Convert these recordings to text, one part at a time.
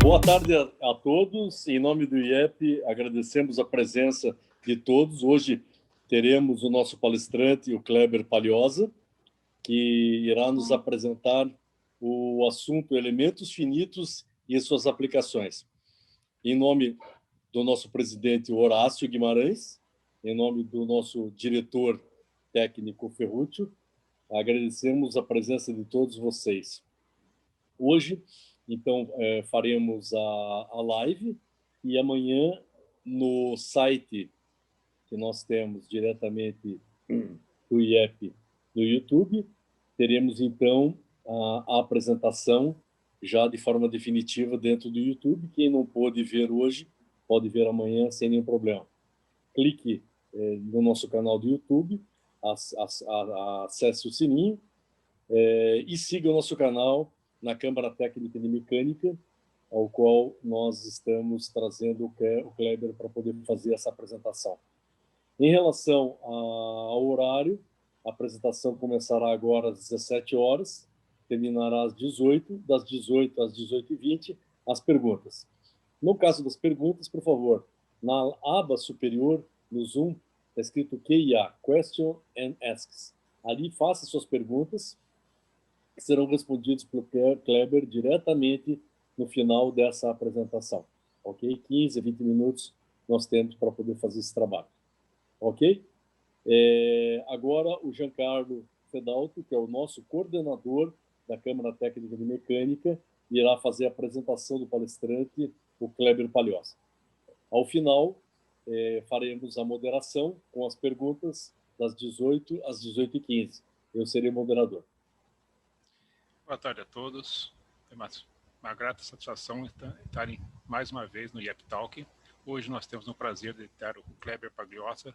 Boa tarde a todos. Em nome do IEP, agradecemos a presença de todos. Hoje teremos o nosso palestrante, o Kleber Palhoça, que irá nos apresentar o assunto elementos finitos e suas aplicações. Em nome do nosso presidente Horácio Guimarães, em nome do nosso diretor técnico Ferrúcio, agradecemos a presença de todos vocês. Hoje, então, faremos a live e amanhã no site que nós temos diretamente do IEP no YouTube, teremos então a apresentação já de forma definitiva dentro do YouTube. Quem não pôde ver hoje, pode ver amanhã sem nenhum problema. Clique no nosso canal do YouTube, acesse o sininho e siga o nosso canal na Câmara Técnica de Mecânica, ao qual nós estamos trazendo o Kleber para poder fazer essa apresentação. Em relação ao horário, a apresentação começará agora às 17 horas, terminará às 18, das 18 às 18h20, as perguntas. No caso das perguntas, por favor, na aba superior, no Zoom, está escrito QIA, Question and Asks. Ali, faça suas perguntas, que serão respondidos pelo Kleber diretamente no final dessa apresentação. Ok? 15, 20 minutos nós temos para poder fazer esse trabalho. Ok? Agora, o Giancarlo Fedalto, que é o nosso coordenador da Câmara Técnica de Mecânica, irá fazer a apresentação do palestrante, o Kleber Palhoça. Ao final, faremos a moderação com as perguntas das 18 às 18h15. Eu serei o moderador. Boa tarde a todos. É uma grata satisfação estarem mais uma vez no IEP Talk. Hoje nós temos o prazer de ter o Kleber Palhoça,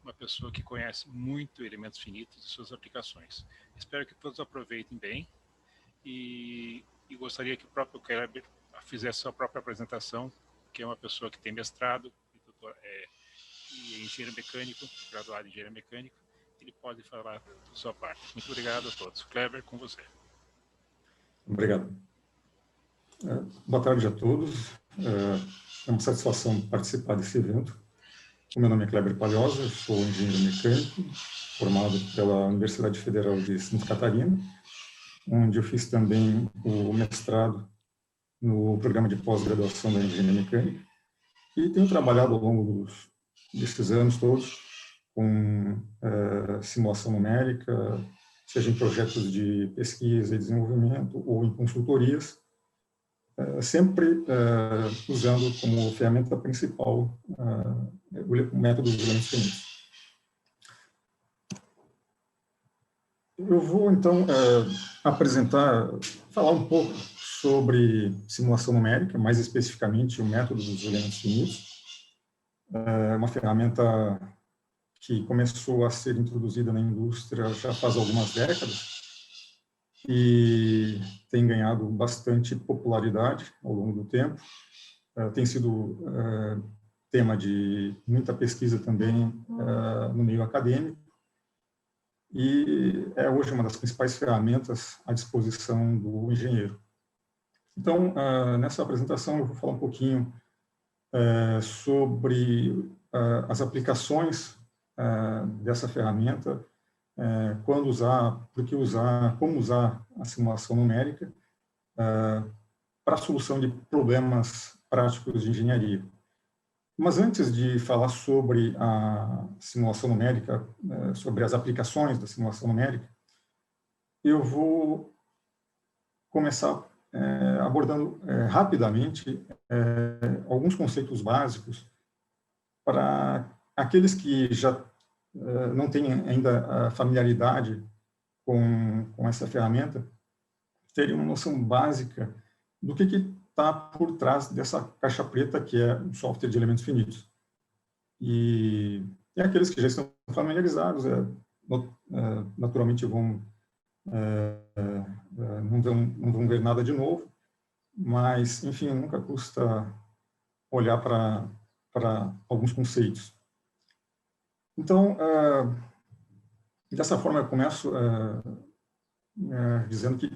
uma pessoa que conhece muito elementos finitos e suas aplicações. Espero que todos aproveitem bem e gostaria que o próprio Kleber fizesse sua própria apresentação, que é uma pessoa que tem mestrado e engenheiro mecânico, graduado em engenheiro mecânico. Ele pode falar da sua parte. Muito obrigado a todos. Kleber, com você. Obrigado. Boa tarde a todos. É uma satisfação participar desse evento. O meu nome é Kleber Palhoça, sou engenheiro mecânico, formado pela Universidade Federal de Santa Catarina, onde eu fiz também o mestrado no programa de pós-graduação da engenharia mecânica, e tenho trabalhado ao longo desses anos todos com simulação numérica, seja em projetos de pesquisa e desenvolvimento ou em consultorias, sempre usando como ferramenta principal o método dos elementos finitos. Eu vou, então, falar um pouco sobre simulação numérica, mais especificamente o método dos elementos finitos. É uma ferramenta que começou a ser introduzida na indústria já faz algumas décadas e tem ganhado bastante popularidade ao longo do tempo. Tem sido tema de muita pesquisa também no meio acadêmico e é hoje uma das principais ferramentas à disposição do engenheiro. Então, nessa apresentação eu vou falar um pouquinho sobre as aplicações dessa ferramenta, quando usar, por que usar, como usar a simulação numérica para a solução de problemas práticos de engenharia. Mas antes de falar sobre a simulação numérica, sobre as aplicações da simulação numérica, eu vou começar abordando rapidamente alguns conceitos básicos para aqueles que já não têm ainda a familiaridade com essa ferramenta, terem uma noção básica do que está por trás dessa caixa preta, que é um software de elementos finitos. E aqueles que já estão familiarizados, naturalmente não vão ver nada de novo, mas, enfim, nunca custa olhar para alguns conceitos. Então, dessa forma, eu começo dizendo que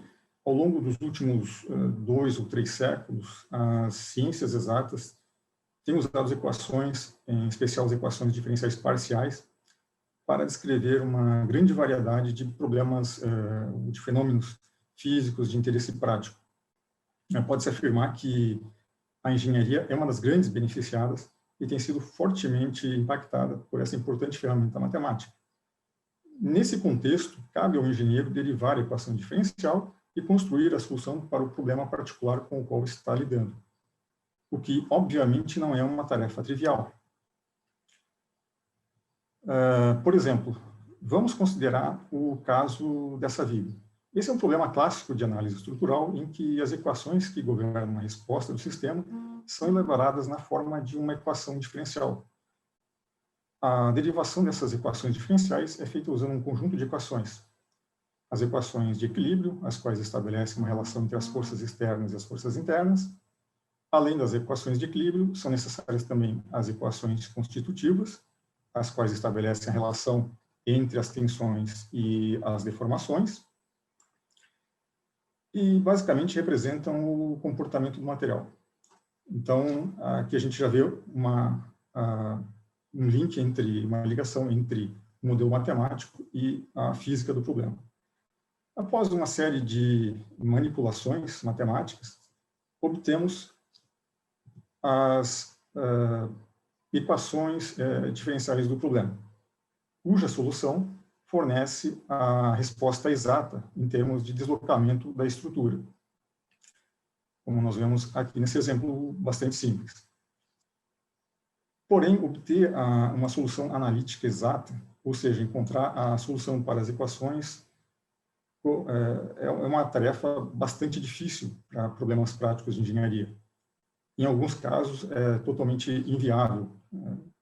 ao longo dos últimos 2 ou 3 séculos, as ciências exatas têm usado as equações, em especial as equações diferenciais parciais, para descrever uma grande variedade de problemas, de fenômenos físicos de interesse prático. Pode-se afirmar que a engenharia é uma das grandes beneficiadas e tem sido fortemente impactada por essa importante ferramenta matemática. Nesse contexto, cabe ao engenheiro derivar a equação diferencial e construir a solução para o problema particular com o qual está lidando, o que, obviamente, não é uma tarefa trivial. Por exemplo, vamos considerar o caso dessa viga. Esse é um problema clássico de análise estrutural em que as equações que governam a resposta do sistema são elaboradas na forma de uma equação diferencial. A derivação dessas equações diferenciais é feita usando um conjunto de equações. As equações de equilíbrio, as quais estabelecem uma relação entre as forças externas e as forças internas. Além das equações de equilíbrio, são necessárias também as equações constitutivas, as quais estabelecem a relação entre as tensões e as deformações, e basicamente representam o comportamento do material. Então, aqui a gente já vê um link uma ligação entre o modelo matemático e a física do problema. Após uma série de manipulações matemáticas, obtemos as equações diferenciais do problema, cuja solução fornece a resposta exata em termos de deslocamento da estrutura, como nós vemos aqui nesse exemplo bastante simples. Porém, obter uma solução analítica exata, ou seja, encontrar a solução para as equações, é uma tarefa bastante difícil para problemas práticos de engenharia. Em alguns casos, é totalmente inviável,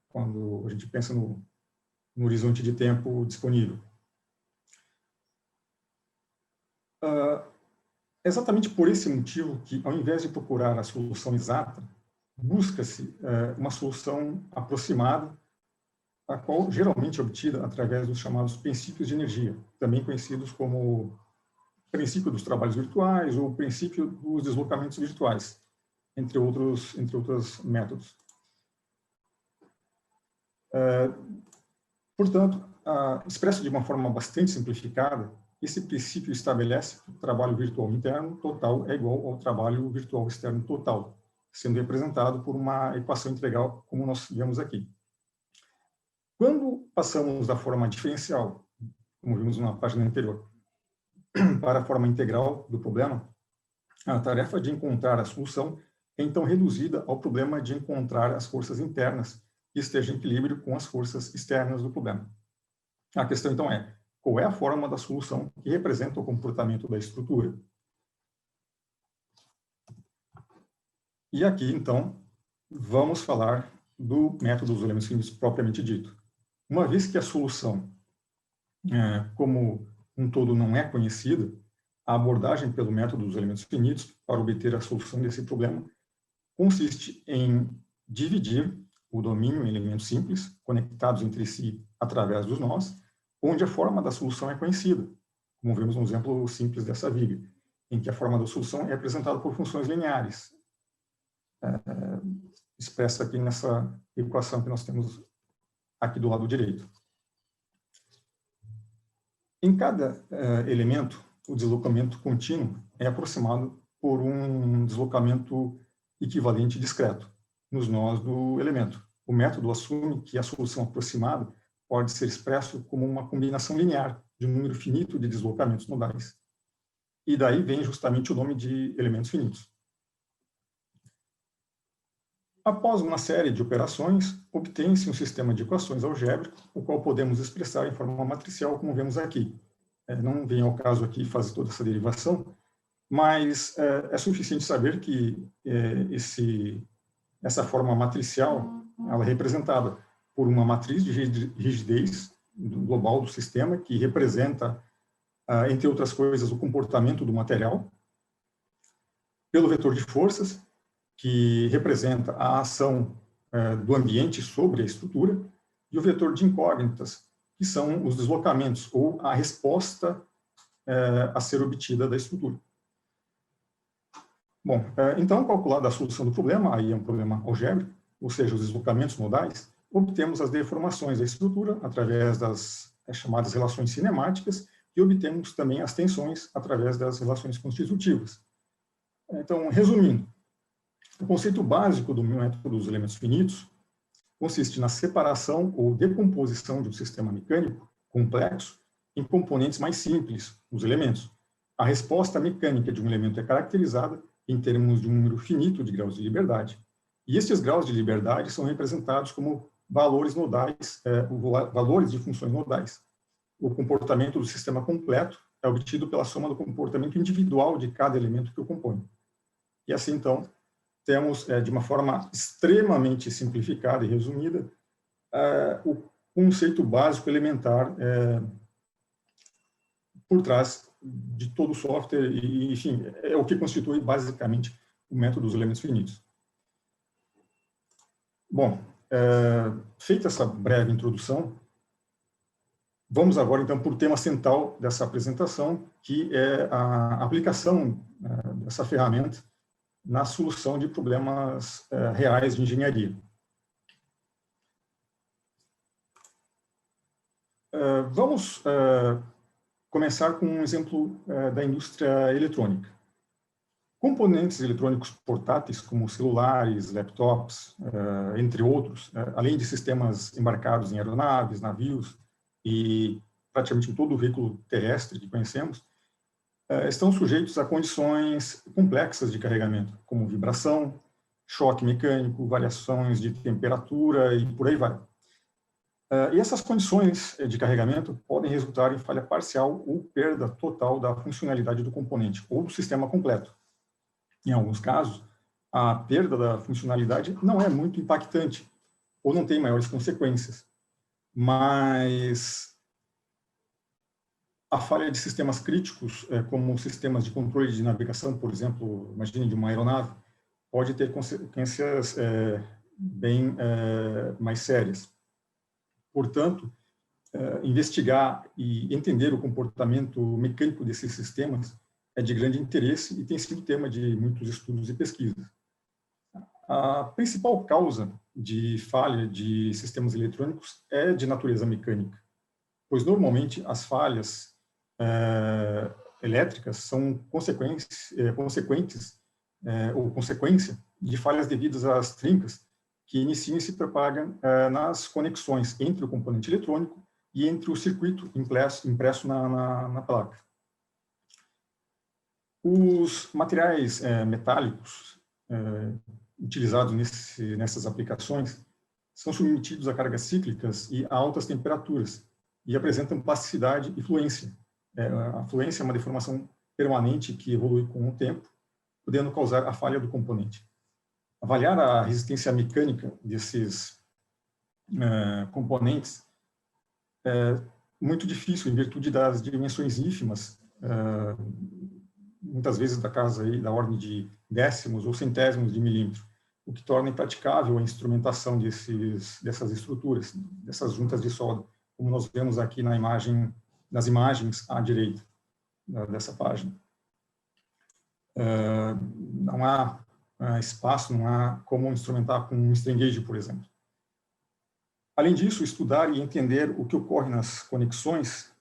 quando a gente pensa no horizonte de tempo disponível. Exatamente por esse motivo que, ao invés de procurar a solução exata, busca-se uma solução aproximada, a qual geralmente é obtida através dos chamados princípios de energia, também conhecidos como princípio dos trabalhos virtuais ou princípio dos deslocamentos virtuais, entre outros métodos. Portanto, expresso de uma forma bastante simplificada, esse princípio estabelece que o trabalho virtual interno total é igual ao trabalho virtual externo total, sendo representado por uma equação integral, como nós vemos aqui. Quando passamos da forma diferencial, como vimos na página anterior, para a forma integral do problema, a tarefa de encontrar a solução é então reduzida ao problema de encontrar as forças internas que estejam em equilíbrio com as forças externas do problema. A questão, então, é qual é a forma da solução que representa o comportamento da estrutura. E aqui, então, vamos falar do método dos elementos finitos propriamente dito. Uma vez que a solução, como um todo, não é conhecida, a abordagem pelo método dos elementos finitos para obter a solução desse problema consiste em dividir o domínio em elementos simples, conectados entre si através dos nós, onde a forma da solução é conhecida, como vemos no exemplo simples dessa viga, em que a forma da solução é apresentada por funções lineares, expressa aqui nessa equação que nós temos aqui do lado direito. Em cada elemento, o deslocamento contínuo é aproximado por um deslocamento equivalente discreto nos nós do elemento. O método assume que a solução aproximada pode ser expresso como uma combinação linear de um número finito de deslocamentos nodais. E daí vem justamente o nome de elementos finitos. Após uma série de operações, obtém-se um sistema de equações algébrico, o qual podemos expressar em forma matricial, como vemos aqui. Não vem ao caso aqui fazer toda essa derivação, mas é suficiente saber que essa forma matricial ela é representada por uma matriz de rigidez global do sistema, que representa, entre outras coisas, o comportamento do material, pelo vetor de forças, que representa a ação do ambiente sobre a estrutura, e o vetor de incógnitas, que são os deslocamentos ou a resposta a ser obtida da estrutura. Bom, então, calculada a solução do problema, aí é um problema algébrico, ou seja, os deslocamentos modais, obtemos as deformações da estrutura através das chamadas relações cinemáticas e obtemos também as tensões através das relações constitutivas. Então, resumindo, o conceito básico do método dos elementos finitos consiste na separação ou decomposição de um sistema mecânico complexo em componentes mais simples, os elementos. A resposta mecânica de um elemento é caracterizada em termos de um número finito de graus de liberdade. E estes graus de liberdade são representados como valores nodais, valores de funções nodais. O comportamento do sistema completo é obtido pela soma do comportamento individual de cada elemento que o compõe. E assim, então, temos, de uma forma extremamente simplificada e resumida, o conceito básico elementar por trás de todo o software, e, enfim, é o que constitui basicamente o método dos elementos finitos. Bom, feita essa breve introdução, vamos agora, então, para o tema central dessa apresentação, que é a aplicação dessa ferramenta na solução de problemas reais de engenharia. Vamos começar com um exemplo da indústria eletrônica. Componentes eletrônicos portáteis, como celulares, laptops, entre outros, além de sistemas embarcados em aeronaves, navios e praticamente em todo o veículo terrestre que conhecemos, estão sujeitos a condições complexas de carregamento, como vibração, choque mecânico, variações de temperatura e por aí vai. E essas condições de carregamento podem resultar em falha parcial ou perda total da funcionalidade do componente ou do sistema completo. Em alguns casos, a perda da funcionalidade não é muito impactante ou não tem maiores consequências, mas a falha de sistemas críticos, como sistemas de controle de navegação, por exemplo, imagine de uma aeronave, pode ter consequências bem mais sérias. Portanto, investigar e entender o comportamento mecânico desses sistemas é de grande interesse e tem sido tema de muitos estudos e pesquisas. A principal causa de falha de sistemas eletrônicos é de natureza mecânica, pois normalmente as falhas elétricas são consequentes ou consequência de falhas devidas às trincas que iniciam e se propagam nas conexões entre o componente eletrônico e entre o circuito impresso na placa. Os materiais metálicos utilizados nessas aplicações são submetidos a cargas cíclicas e a altas temperaturas e apresentam plasticidade e fluência. A fluência é uma deformação permanente que evolui com o tempo, podendo causar a falha do componente. Avaliar a resistência mecânica desses componentes é muito difícil, em virtude das dimensões ínfimas, muitas vezes da casa aí, da ordem de décimos ou centésimos de milímetro, o que torna impraticável a instrumentação dessas estruturas, dessas juntas de solda, como nós vemos aqui nas imagens à direita dessa página. Não há espaço, não há como instrumentar com um strain gauge, por exemplo. Além disso, estudar e entender o que ocorre nas conexões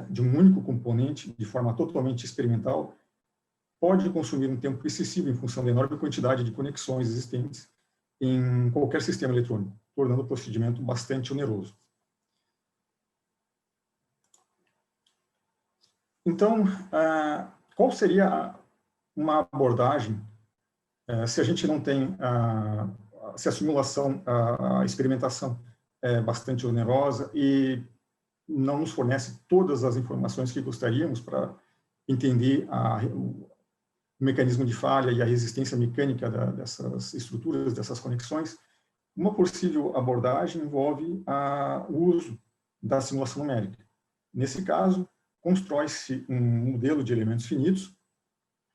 de um único componente, de forma totalmente experimental, pode consumir um tempo excessivo em função da enorme quantidade de conexões existentes em qualquer sistema eletrônico, tornando o procedimento bastante oneroso. Então, qual seria uma abordagem se a gente não tem, se a simulação, a experimentação é bastante onerosa e não nos fornece todas as informações que gostaríamos para entender o mecanismo de falha e a resistência mecânica dessas estruturas, dessas conexões? Uma possível abordagem envolve o uso da simulação numérica. Nesse caso, constrói-se um modelo de elementos finitos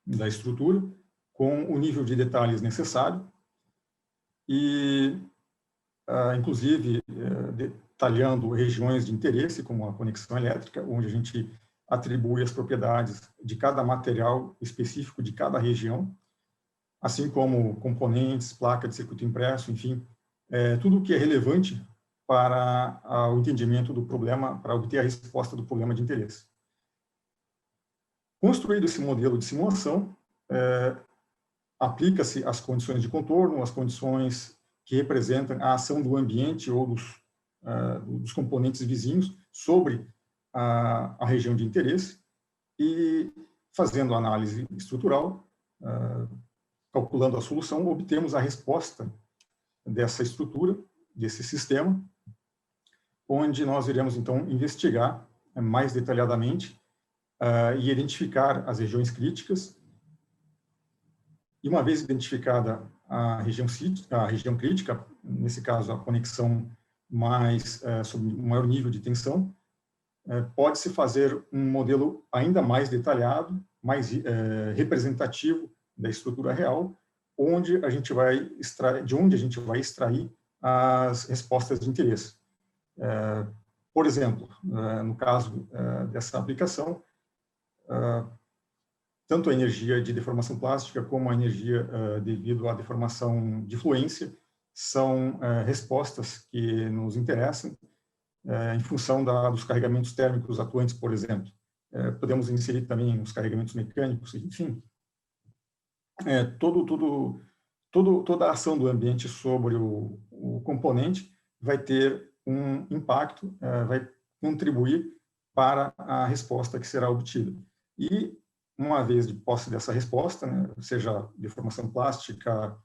da estrutura com o nível de detalhes necessário e, inclusive, detalhando regiões de interesse, como a conexão elétrica, onde a gente atribui as propriedades de cada material específico de cada região, assim como componentes, placa de circuito impresso, enfim, tudo o que é relevante para o entendimento do problema, para obter a resposta do problema de interesse. Construído esse modelo de simulação, aplica-se as condições de contorno, as condições que representam a ação do ambiente ou dos componentes vizinhos sobre a região de interesse, e, fazendo a análise estrutural, calculando a solução, obtemos a resposta dessa estrutura, desse sistema, onde nós iremos, então, investigar mais detalhadamente e identificar as regiões críticas. E, uma vez identificada a região crítica, nesse caso, a conexão sob um maior nível de tensão, pode-se fazer um modelo ainda mais detalhado, mais representativo da estrutura real, de onde a gente vai extrair as respostas de interesse. Por exemplo, no caso dessa aplicação, tanto a energia de deformação plástica como a energia devido à deformação de fluência são respostas que nos interessam em função dos carregamentos térmicos atuantes, por exemplo. Podemos inserir também os carregamentos mecânicos, enfim. Toda a ação do ambiente sobre o componente vai ter um impacto, vai contribuir para a resposta que será obtida. E, uma vez de posse dessa resposta, né, seja deformação plástica,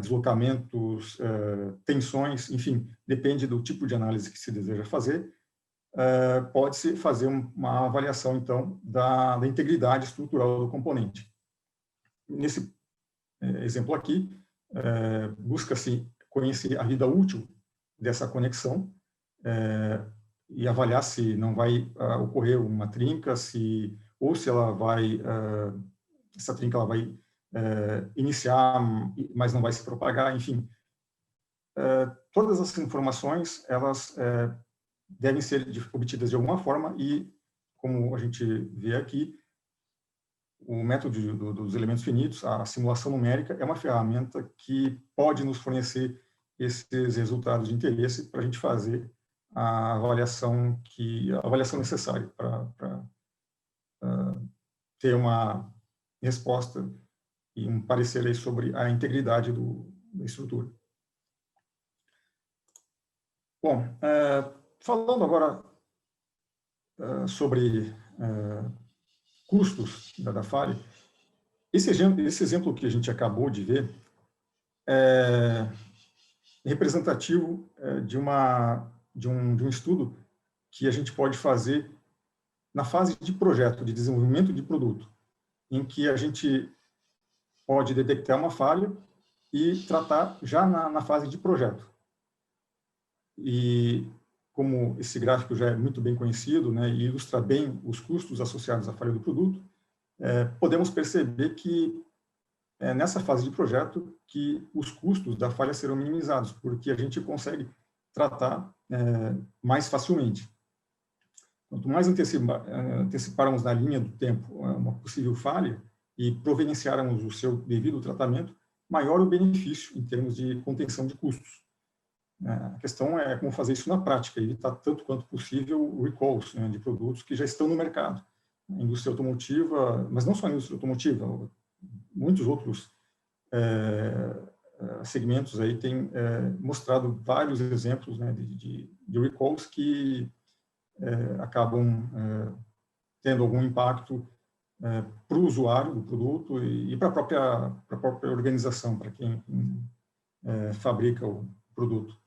deslocamentos, tensões, enfim, depende do tipo de análise que se deseja fazer, pode-se fazer uma avaliação, então, da integridade estrutural do componente. Nesse exemplo aqui, busca-se conhecer a vida útil dessa conexão e avaliar se não vai ocorrer uma trinca, ou se ela essa trinca ela vai iniciar, mas não vai se propagar, enfim. Todas as informações, elas devem ser obtidas de alguma forma e, como a gente vê aqui, o método dos elementos finitos, a simulação numérica, é uma ferramenta que pode nos fornecer esses resultados de interesse para a gente fazer a avaliação necessária para ter uma resposta e um parecer aí sobre a integridade da estrutura. Bom, falando agora sobre custos da falha, esse exemplo que a gente acabou de ver é representativo de um estudo que a gente pode fazer na fase de projeto, de desenvolvimento de produto, em que a gente pode detectar uma falha e tratar já na fase de projeto. E, como esse gráfico já é muito bem conhecido, né, e ilustra bem os custos associados à falha do produto, podemos perceber que nessa fase de projeto que os custos da falha serão minimizados, porque a gente consegue tratar mais facilmente. Quanto mais anteciparmos na linha do tempo uma possível falha e providenciarmos o seu devido tratamento, maior o benefício em termos de contenção de custos. A questão é como fazer isso na prática, evitar tanto quanto possível recalls, né, de produtos que já estão no mercado. A indústria automotiva, mas não só a indústria automotiva, muitos outros segmentos aí têm mostrado vários exemplos, né, de recalls que acabam tendo algum impacto para o usuário do produto e para a própria organização, para quem fabrica o produto.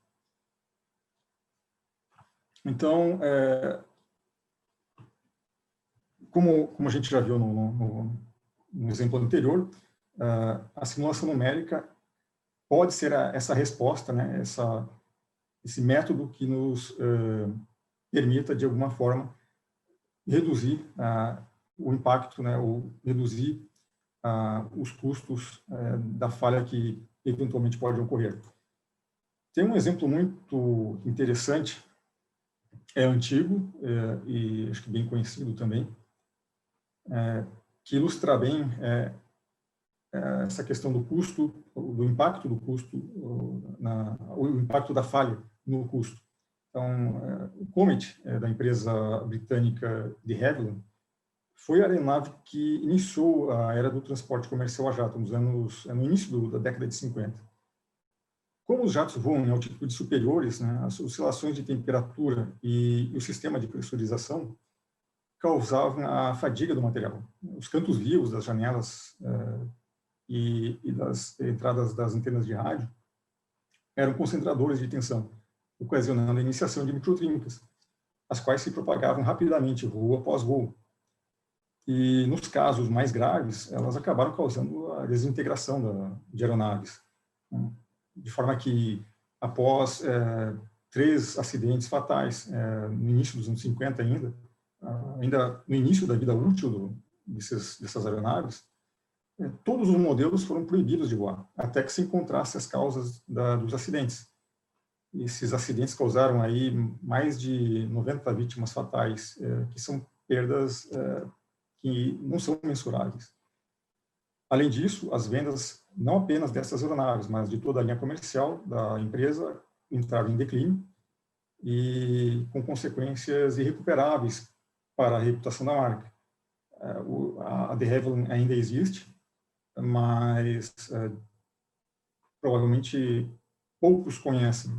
Então, como a gente já viu no exemplo anterior, a simulação numérica pode ser essa resposta, né, esse método que nos permita, de alguma forma, reduzir o impacto, né, ou reduzir os custos da falha que eventualmente pode ocorrer. Tem um exemplo muito interessante, é antigo e acho que bem conhecido também, que ilustra bem essa questão do custo, do impacto do custo, o impacto da falha no custo. Então, o Comet, da empresa britânica de Havilland, foi a aeronave que iniciou a era do transporte comercial a jato, no início da década de 50. Como os jatos voam em altitudes superiores, né, as oscilações de temperatura e o sistema de pressurização causavam a fadiga do material. Os cantos vivos das janelas e das entradas das antenas de rádio eram concentradores de tensão, ocasionando a iniciação de microtrincas, as quais se propagavam rapidamente, voo após voo. E, nos casos mais graves, elas acabaram causando a desintegração de aeronaves, né? De forma que, após 3 acidentes fatais, no início dos anos 50 ainda no início da vida útil dessas aeronaves, todos os modelos foram proibidos de voar, até que se encontrasse as causas dos acidentes. Esses acidentes causaram aí mais de 90 vítimas fatais, que são perdas que não são mensuráveis. Além disso, as vendas não apenas dessas aeronaves, mas de toda a linha comercial da empresa entraram em declínio e com consequências irrecuperáveis para a reputação da marca. A de Havilland ainda existe, mas provavelmente poucos conhecem.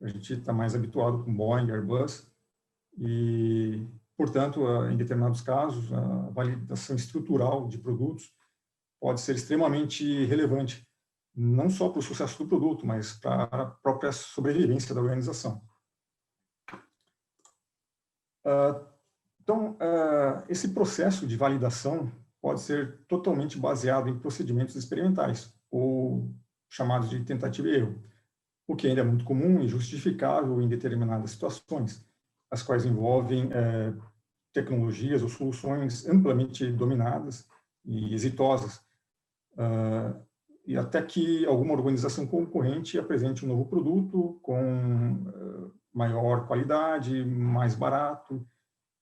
A gente está mais habituado com Boeing, Airbus, e, portanto, em determinados casos, a validação estrutural de produtos pode ser extremamente relevante, não só para o sucesso do produto, mas para a própria sobrevivência da organização. Então, esse processo de validação pode ser totalmente baseado em procedimentos experimentais, ou chamados de tentativa e erro, o que ainda é muito comum e justificável em determinadas situações, as quais envolvem tecnologias ou soluções amplamente dominadas e exitosas, e até que alguma organização concorrente apresente um novo produto com maior qualidade, mais barato,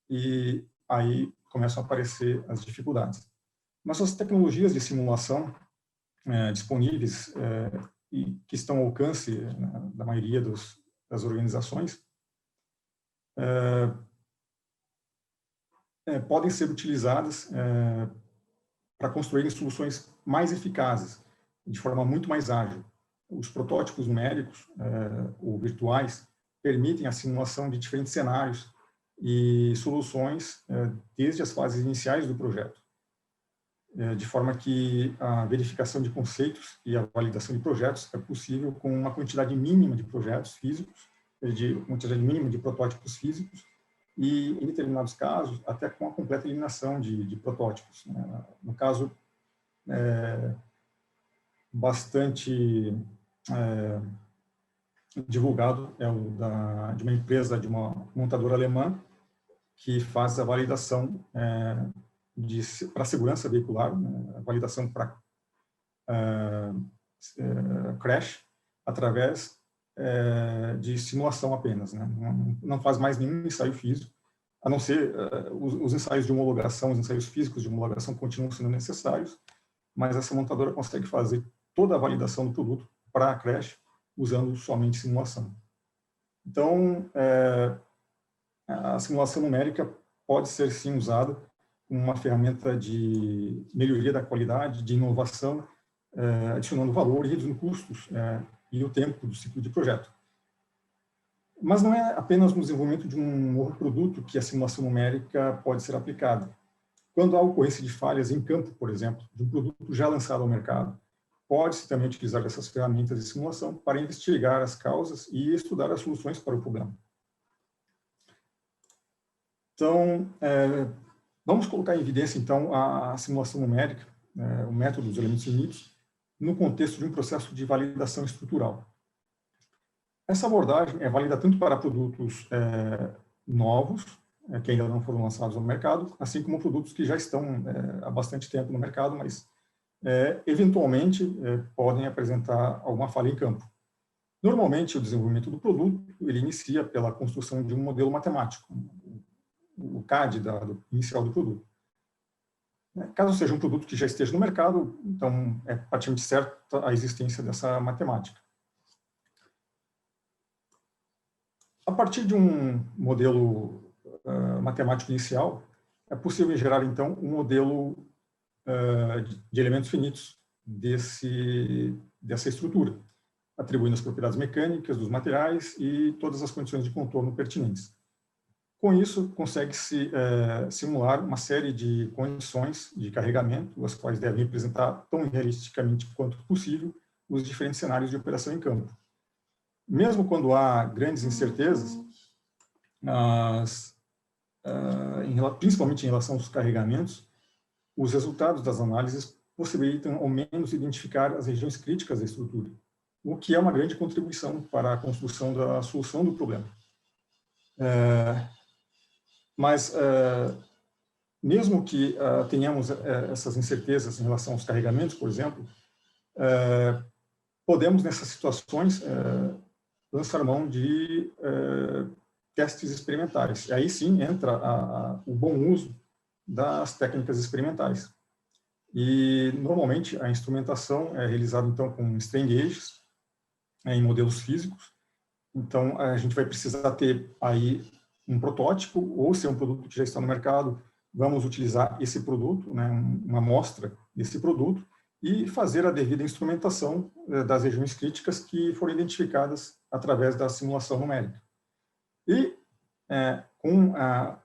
e aí começam a aparecer as dificuldades. Mas as tecnologias de simulação disponíveis e que estão ao alcance da maioria das organizações podem ser utilizadas para construir soluções mais eficazes, de forma muito mais ágil. Os protótipos numéricos ou virtuais permitem a simulação de diferentes cenários e soluções desde as fases iniciais do projeto, de forma que a verificação de conceitos e a validação de projetos é possível com uma quantidade mínima de projetos físicos, uma quantidade mínima de protótipos físicos, e, em determinados casos, até com a completa eliminação de protótipos. No caso bastante divulgado é o de uma empresa, de uma montadora alemã, que faz a validação para segurança veicular, né, a validação para crash, através de simulação apenas, né? Não faz mais nenhum ensaio físico, a não ser os ensaios de homologação, os ensaios físicos de homologação continuam sendo necessários, mas essa montadora consegue fazer toda a validação do produto para crash usando somente simulação. Então, a simulação numérica pode ser, sim, usada como uma ferramenta de melhoria da qualidade, de inovação, adicionando valor e reduzindo custos e o tempo do ciclo de projeto. Mas não é apenas no desenvolvimento de um novo produto que a simulação numérica pode ser aplicada. Quando há ocorrência de falhas em campo, por exemplo, de um produto já lançado ao mercado, pode-se também utilizar essas ferramentas de simulação para investigar as causas e estudar as soluções para o problema. Então, vamos colocar em evidência, então, a simulação numérica, o método dos elementos finitos, no contexto de um processo de validação estrutural. Essa abordagem é válida tanto para produtos novos, que ainda não foram lançados no mercado, assim como produtos que já estão há bastante tempo no mercado, mas eventualmente podem apresentar alguma falha em campo. Normalmente, o desenvolvimento do produto ele inicia pela construção de um modelo matemático, o CAD inicial do produto. Caso seja um produto que já esteja no mercado, então é praticamente certa a existência dessa matemática. A partir de um modelo matemático inicial, é possível gerar, então, um modelo de elementos finitos dessa estrutura, atribuindo as propriedades mecânicas dos materiais e todas as condições de contorno pertinentes. Com isso, consegue-se simular uma série de condições de carregamento, as quais devem representar tão realisticamente quanto possível os diferentes cenários de operação em campo. Mesmo quando há grandes incertezas, principalmente em relação aos carregamentos, os resultados das análises possibilitam ao menos identificar as regiões críticas da estrutura, o que é uma grande contribuição para a construção da solução do problema. Mas, mesmo que tenhamos essas incertezas em relação aos carregamentos, por exemplo, podemos, nessas situações, lançar mão de testes experimentais. Aí sim entra o bom uso das técnicas experimentais. E, normalmente, a instrumentação é realizada, então, com strain gauges, em modelos físicos. Então, a gente vai precisar ter aí um protótipo, ou se é um produto que já está no mercado, vamos utilizar esse produto, né, uma amostra desse produto, e fazer a devida instrumentação das regiões críticas que foram identificadas através da simulação numérica. E, com a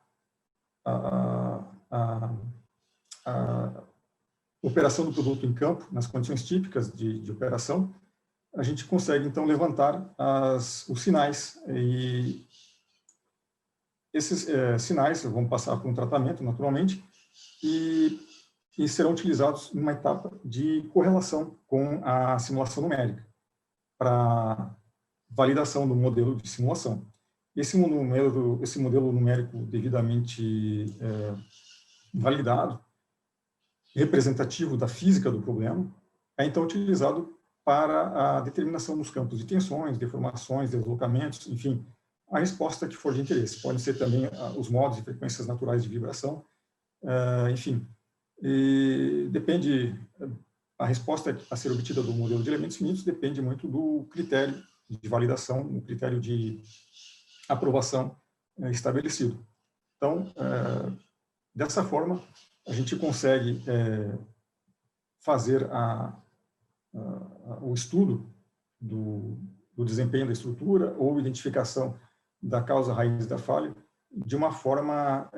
operação do produto em campo, nas condições típicas de operação, a gente consegue, então, levantar os sinais. E esses sinais vão passar por um tratamento, naturalmente, e serão utilizados numa etapa de correlação com a simulação numérica, para validação do modelo de simulação. Esse modelo numérico devidamente validado, representativo da física do problema, é então utilizado para a determinação dos campos de tensões, deformações, deslocamentos, enfim, a resposta que for de interesse. Podem ser também os modos e frequências naturais de vibração, enfim. E depende, a resposta a ser obtida do modelo de elementos finitos depende muito do critério de validação, do critério de aprovação estabelecido. Então, dessa forma, a gente consegue fazer o estudo do desempenho da estrutura ou identificação da causa raiz da falha de uma forma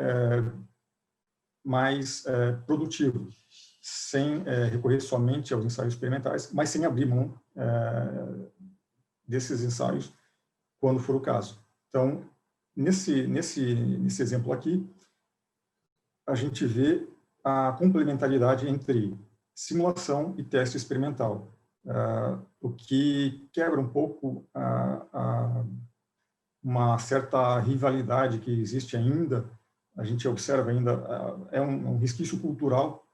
mais produtiva, sem recorrer somente aos ensaios experimentais, mas sem abrir mão desses ensaios quando for o caso. Então, nesse exemplo aqui, a gente vê a complementaridade entre simulação e teste experimental, o que quebra um pouco uma certa rivalidade que existe ainda, a gente observa ainda, é um resquício cultural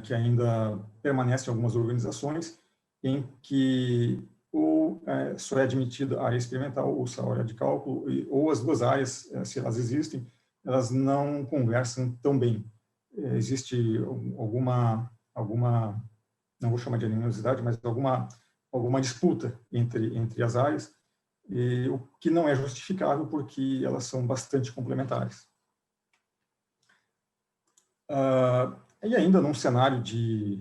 que ainda permanece em algumas organizações, em que ou só é admitida a área experimental ou só a área de cálculo, ou as duas áreas, se elas existem, elas não conversam tão bem. Existe alguma, não vou chamar de animosidade, mas alguma disputa entre as áreas, o que não é justificável porque elas são bastante complementares. E ainda num cenário de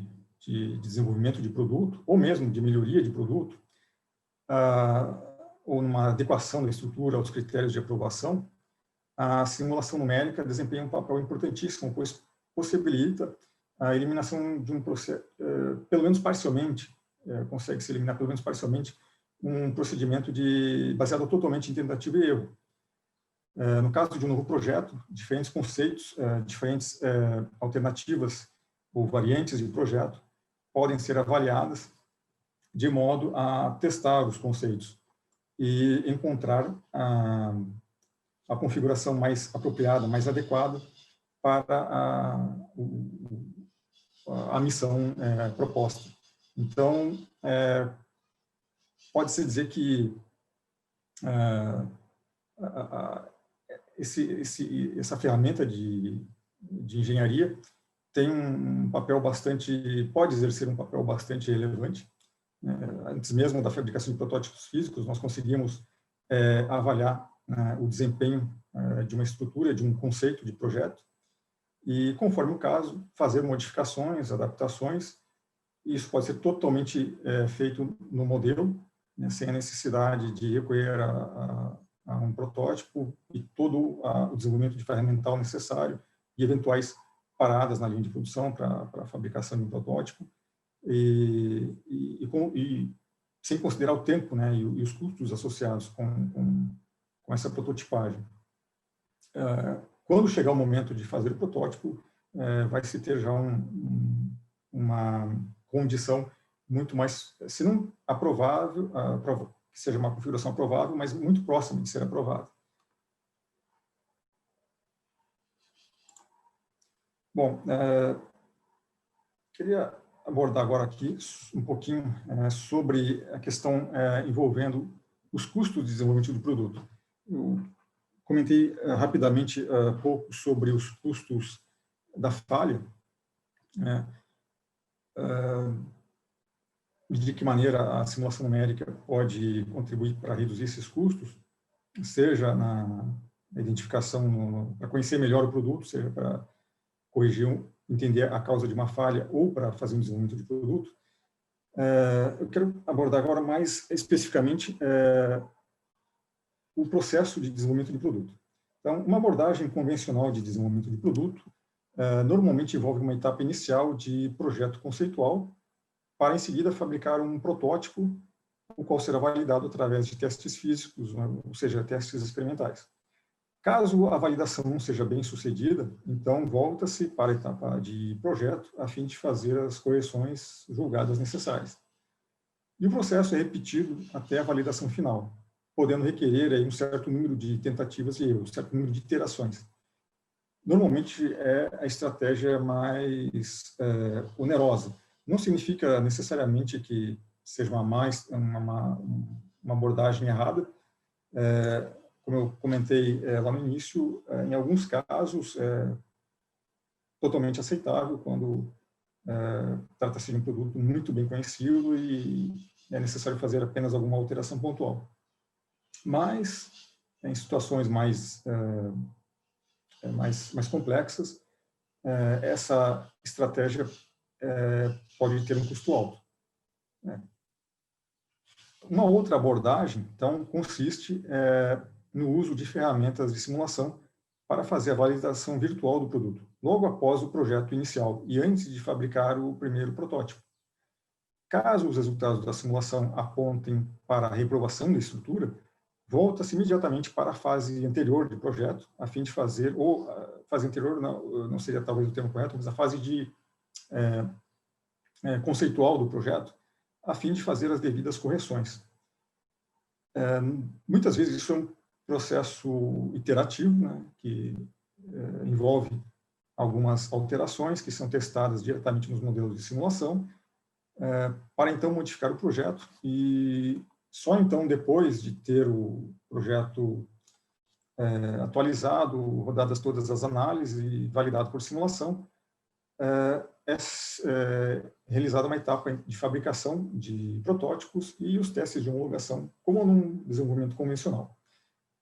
desenvolvimento de produto, ou mesmo de melhoria de produto, ou numa adequação da estrutura aos critérios de aprovação, a simulação numérica desempenha um papel importantíssimo, pois possibilita a eliminação de um processo, pelo menos parcialmente, consegue-se eliminar pelo menos parcialmente um procedimento baseado totalmente em tentativa e erro. No caso de um novo projeto, diferentes conceitos, diferentes alternativas ou variantes de projeto podem ser avaliadas de modo a testar os conceitos e encontrar a configuração mais apropriada, mais adequada para a missão proposta. Então, pode-se dizer que essa ferramenta de engenharia, tem um papel pode exercer um papel bastante relevante. Antes mesmo da fabricação de protótipos físicos, nós conseguimos avaliar o desempenho de uma estrutura, de um conceito de projeto, e, conforme o caso, fazer modificações, adaptações. Isso pode ser totalmente feito no modelo, né, sem a necessidade de recorrer a um protótipo e todo o desenvolvimento de ferramental necessário e eventuais paradas na linha de produção para a fabricação de um protótipo, e sem considerar o tempo, né, e os custos associados com essa prototipagem. Quando chegar o momento de fazer o protótipo, vai se ter já uma condição muito mais, se não aprovável, que seja uma configuração aprovável, mas muito próxima de ser aprovada. Bom, queria abordar agora aqui um pouquinho sobre a questão envolvendo os custos de desenvolvimento do produto. Eu comentei rapidamente pouco sobre os custos da falha, de que maneira a simulação numérica pode contribuir para reduzir esses custos, seja na identificação, para conhecer melhor o produto, seja para corrigir, entender a causa de uma falha ou para fazer um desenvolvimento de produto. Eu quero abordar agora mais especificamente o processo de desenvolvimento de produto. Então, uma abordagem convencional de desenvolvimento de produto normalmente envolve uma etapa inicial de projeto conceitual, para em seguida fabricar um protótipo, o qual será validado através de testes físicos, ou seja, testes experimentais. Caso a validação não seja bem sucedida, então volta-se para a etapa de projeto, a fim de fazer as correções julgadas necessárias. E o processo é repetido até a validação final, podendo requerer aí um certo número de tentativas e erros, um certo número de iterações. Normalmente é a estratégia mais onerosa. Não significa necessariamente que seja uma abordagem errada. Como eu comentei lá no início, em alguns casos é totalmente aceitável quando trata-se de um produto muito bem conhecido e é necessário fazer apenas alguma alteração pontual. Mas, em situações mais complexas, essa estratégia pode ter um custo alto. Uma outra abordagem, então, consiste no uso de ferramentas de simulação para fazer a validação virtual do produto, logo após o projeto inicial e antes de fabricar o primeiro protótipo. Caso os resultados da simulação apontem para a reprovação da estrutura, volta-se imediatamente para a fase anterior do projeto, a fim de fazer, ou fase anterior não seria talvez o termo correto, mas a fase de conceitual do projeto, a fim de fazer as devidas correções. Muitas vezes isso é um processo iterativo, né, que envolve algumas alterações que são testadas diretamente nos modelos de simulação, para então modificar o projeto, e só então, depois de ter o projeto atualizado, rodadas todas as análises e validado por simulação, é realizada uma etapa de fabricação de protótipos e os testes de homologação, como num desenvolvimento convencional.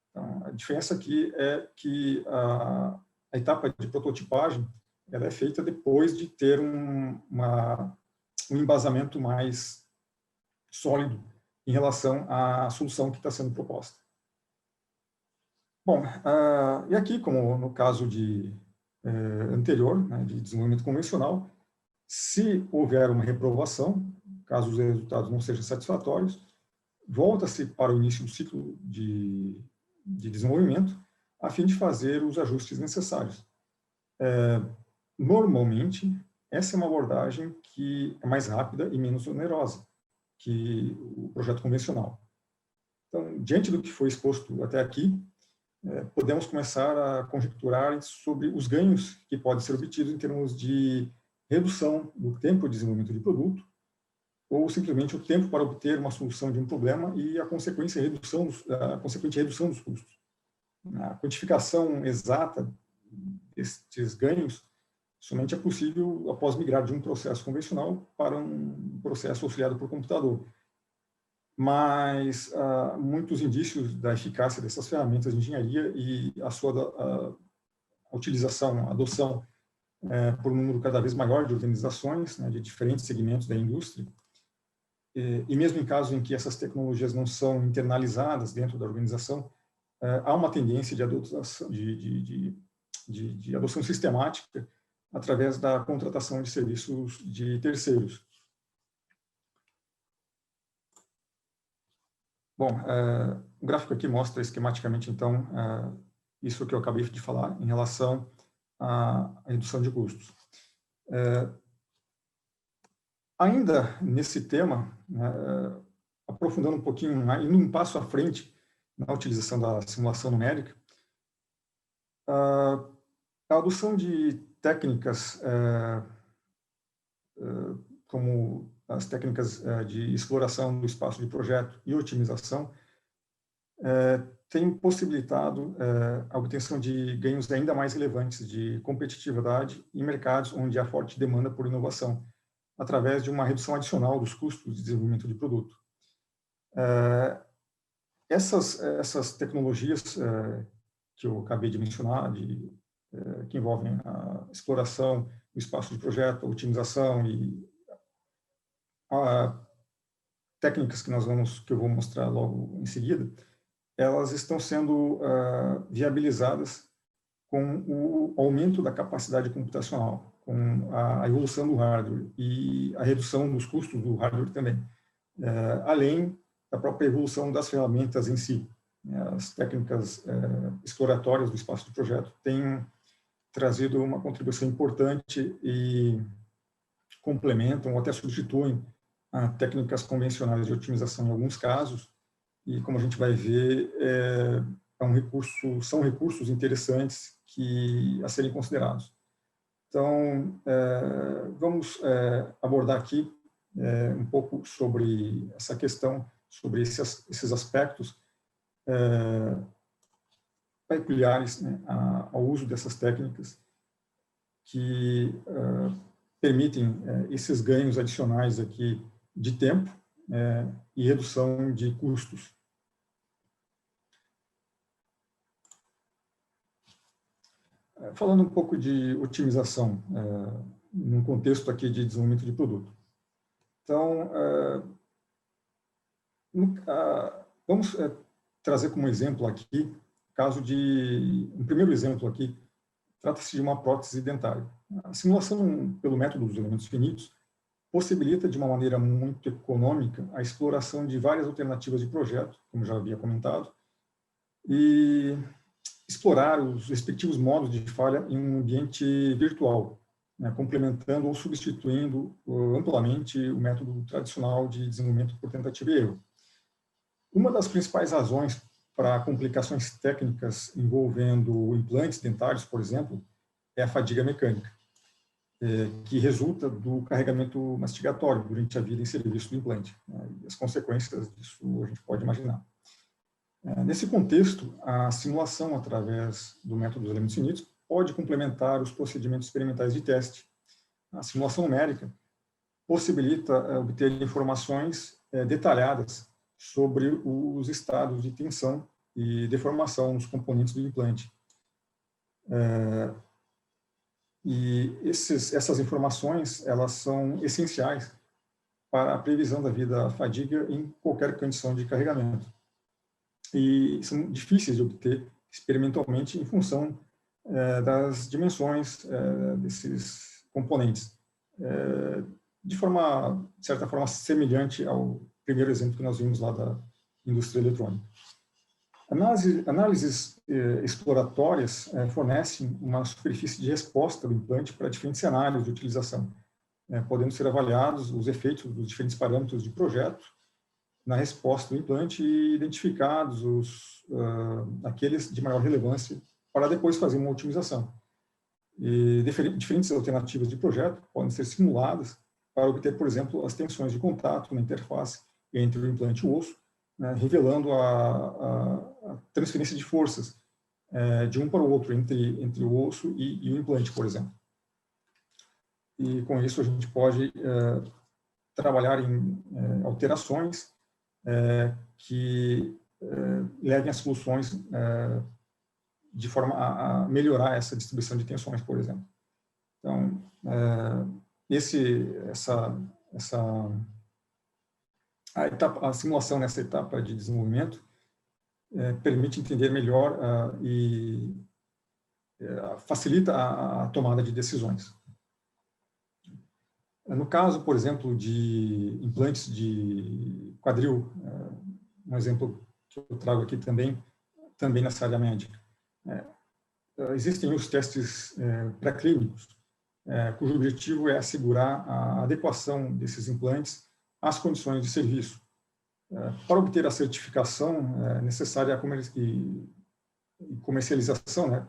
Então, a diferença aqui é que a etapa de prototipagem ela é feita depois de ter um embasamento mais sólido em relação à solução que está sendo proposta. Bom, e aqui, como no caso anterior, né, de desenvolvimento convencional, se houver uma reprovação, caso os resultados não sejam satisfatórios, volta-se para o início do ciclo de desenvolvimento, a fim de fazer os ajustes necessários. Normalmente, essa é uma abordagem que é mais rápida e menos onerosa que o projeto convencional. Então, diante do que foi exposto até aqui, podemos começar a conjecturar sobre os ganhos que podem ser obtidos em termos de redução do tempo de desenvolvimento de produto, ou simplesmente o tempo para obter uma solução de um problema e a consequente redução dos custos. A quantificação exata destes ganhos somente é possível após migrar de um processo convencional para um processo auxiliado por computador. Mas há muitos indícios da eficácia dessas ferramentas de engenharia e a sua utilização, a adoção por um número cada vez maior de organizações, né, de diferentes segmentos da indústria. E mesmo em casos em que essas tecnologias não são internalizadas dentro da organização, há uma tendência de adoção sistemática através da contratação de serviços de terceiros. Bom, o gráfico aqui mostra esquematicamente, então, isso que eu acabei de falar em relação à redução de custos. Ainda nesse tema, aprofundando um pouquinho, indo um passo à frente na utilização da simulação numérica, a adoção de técnicas como as técnicas de exploração do espaço de projeto e otimização tem possibilitado a obtenção de ganhos ainda mais relevantes de competitividade em mercados onde há forte demanda por inovação, através de uma redução adicional dos custos de desenvolvimento de produto. Essas tecnologias que eu acabei de mencionar, que envolvem a exploração do espaço de projeto, a otimização e técnicas que eu vou mostrar logo em seguida, elas estão sendo viabilizadas com o aumento da capacidade computacional, com a evolução do hardware e a redução dos custos do hardware também, além da própria evolução das ferramentas em si. As técnicas exploratórias do espaço de projeto têm trazido uma contribuição importante e complementam ou até substituem técnicas convencionais de otimização em alguns casos, e como a gente vai ver, são recursos interessantes a serem considerados. Então, vamos abordar aqui um pouco sobre essa questão, sobre esses aspectos peculiares, né, ao uso dessas técnicas que permitem esses ganhos adicionais aqui de tempo e redução de custos. Falando um pouco de otimização, num contexto aqui de desenvolvimento de produto. Então, vamos trazer como exemplo aqui, um primeiro exemplo aqui, trata-se de uma prótese dentária. A simulação pelo método dos elementos finitos possibilita, de uma maneira muito econômica, a exploração de várias alternativas de projeto, como já havia comentado, e explorar os respectivos modos de falha em um ambiente virtual, né, complementando ou substituindo amplamente o método tradicional de desenvolvimento por tentativa e erro. Uma das principais razões para complicações técnicas envolvendo implantes dentários, por exemplo, é a fadiga mecânica, que resulta do carregamento mastigatório durante a vida em serviço do implante. E as consequências disso a gente pode imaginar. Nesse contexto, a simulação através do método dos elementos finitos pode complementar os procedimentos experimentais de teste. A simulação numérica possibilita obter informações detalhadas sobre os estados de tensão e deformação nos componentes do implante. E essas informações, elas são essenciais para a previsão da vida fadiga em qualquer condição de carregamento. E são difíceis de obter experimentalmente em função das dimensões desses componentes, de certa forma, semelhante ao primeiro exemplo que nós vimos lá da indústria eletrônica. Análises exploratórias fornecem uma superfície de resposta do implante para diferentes cenários de utilização, podendo ser avaliados os efeitos dos diferentes parâmetros de projeto na resposta do implante e identificados aqueles de maior relevância para depois fazer uma otimização. E diferentes alternativas de projeto podem ser simuladas para obter, por exemplo, as tensões de contato na interface entre o implante e o osso, né, revelando a transferência de forças de um para o outro, entre o osso e o implante, por exemplo. e com isso a gente pode trabalhar em alterações que levem a soluções de forma a melhorar essa distribuição de tensões, por exemplo. Então, a simulação nessa etapa de desenvolvimento permite entender melhor e facilita a tomada de decisões. No caso, por exemplo, de implantes de quadril, um exemplo que eu trago aqui também nessa área médica, existem os testes pré-clínicos, cujo objetivo é assegurar a adequação desses implantes às condições de serviço. Para obter a certificação, é necessária a comercialização, né?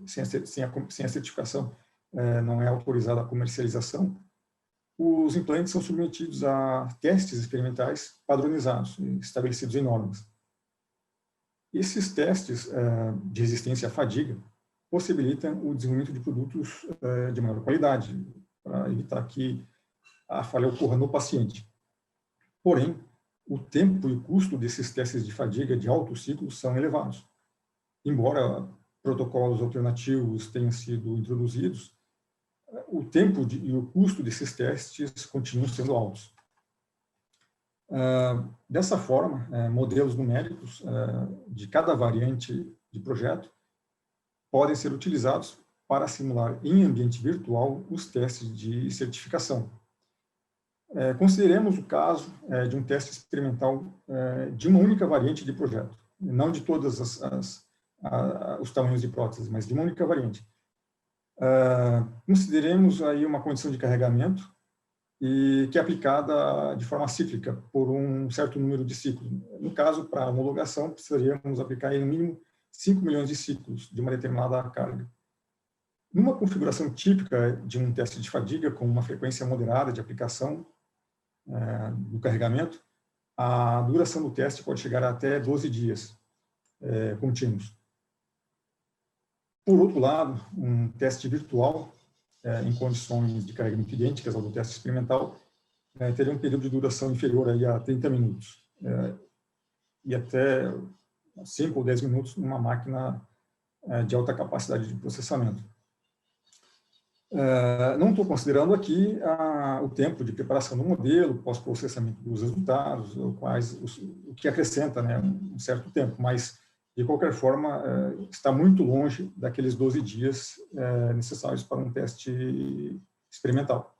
Sem a certificação, não é autorizada a comercialização. Os implantes são submetidos a testes experimentais padronizados, estabelecidos em normas. Esses testes de resistência à fadiga possibilitam o desenvolvimento de produtos de maior qualidade, para evitar que a falha ocorra no paciente. Porém, o tempo e o custo desses testes de fadiga de alto ciclo são elevados. Embora protocolos alternativos tenham sido introduzidos, o tempo e o custo desses testes continuam sendo altos. Dessa forma, modelos numéricos de cada variante de projeto podem ser utilizados para simular em ambiente virtual os testes de certificação. Consideremos o caso de um teste experimental de uma única variante de projeto, não de todos os tamanhos de prótese, mas de uma única variante. Consideremos aí uma condição de carregamento e que é aplicada de forma cíclica por um certo número de ciclos. No caso, para homologação, precisaríamos aplicar aí, no mínimo 5 milhões de ciclos de uma determinada carga. Numa configuração típica de um teste de fadiga com uma frequência moderada de aplicação do carregamento, a duração do teste pode chegar a até 12 dias contínuos. Por outro lado, um teste virtual em condições de carregamento idênticas ao do teste experimental teria um período de duração inferior aí a 30 minutos e até 5 ou 10 minutos numa máquina de alta capacidade de processamento. Não estou considerando aqui o tempo de preparação do modelo, pós-processamento dos resultados, o que acrescenta, né, um certo tempo, mas, de qualquer forma, está muito longe daqueles 12 dias necessários para um teste experimental.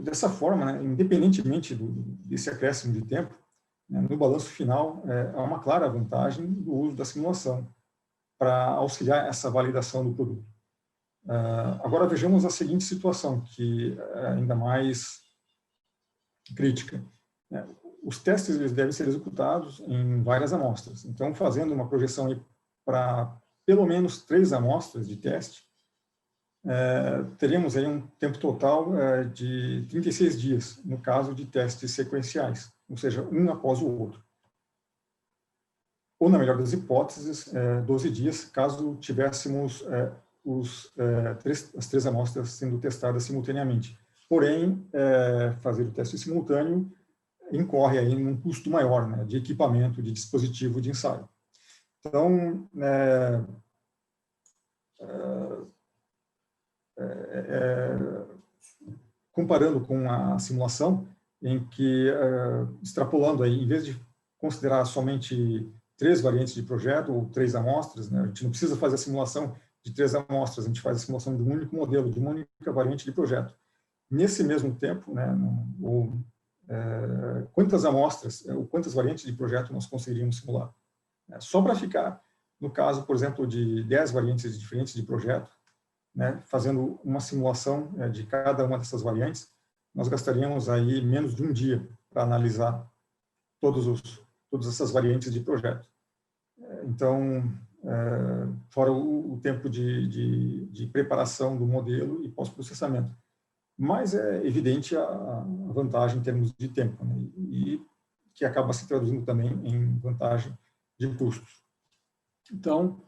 Dessa forma, né, independentemente desse acréscimo de tempo, né, no balanço final, há uma clara vantagem do uso da simulação para auxiliar essa validação do produto. Agora vejamos a seguinte situação, que é ainda mais crítica. Os testes eles devem ser executados em várias amostras. Então, fazendo uma projeção para pelo menos 3 amostras de teste, teríamos aí um tempo total de 36 dias, no caso de testes sequenciais, ou seja, um após o outro. Ou, na melhor das hipóteses, 12 dias, caso tivéssemos as 3 amostras sendo testadas simultaneamente. Porém, fazer o teste simultâneo incorre aí num custo maior, né, de equipamento, de dispositivo de ensaio. Então, comparando com a simulação, em que, extrapolando aí, em vez de considerar somente 3 variantes de projeto ou 3 amostras, né, a gente não precisa fazer a simulação de 3 amostras, a gente faz a simulação de um único modelo, de uma única variante de projeto. Nesse mesmo tempo, né, quantas amostras, ou quantas variantes de projeto nós conseguiríamos simular? Só para ficar, no caso, por exemplo, de 10 variantes diferentes de projeto, né, fazendo uma simulação de cada uma dessas variantes, nós gastaríamos aí menos de um dia para analisar todas essas variantes de projeto. Então, fora o tempo de preparação do modelo e pós-processamento. Mas é evidente a vantagem em termos de tempo, né? E que acaba se traduzindo também em vantagem de custos. Então,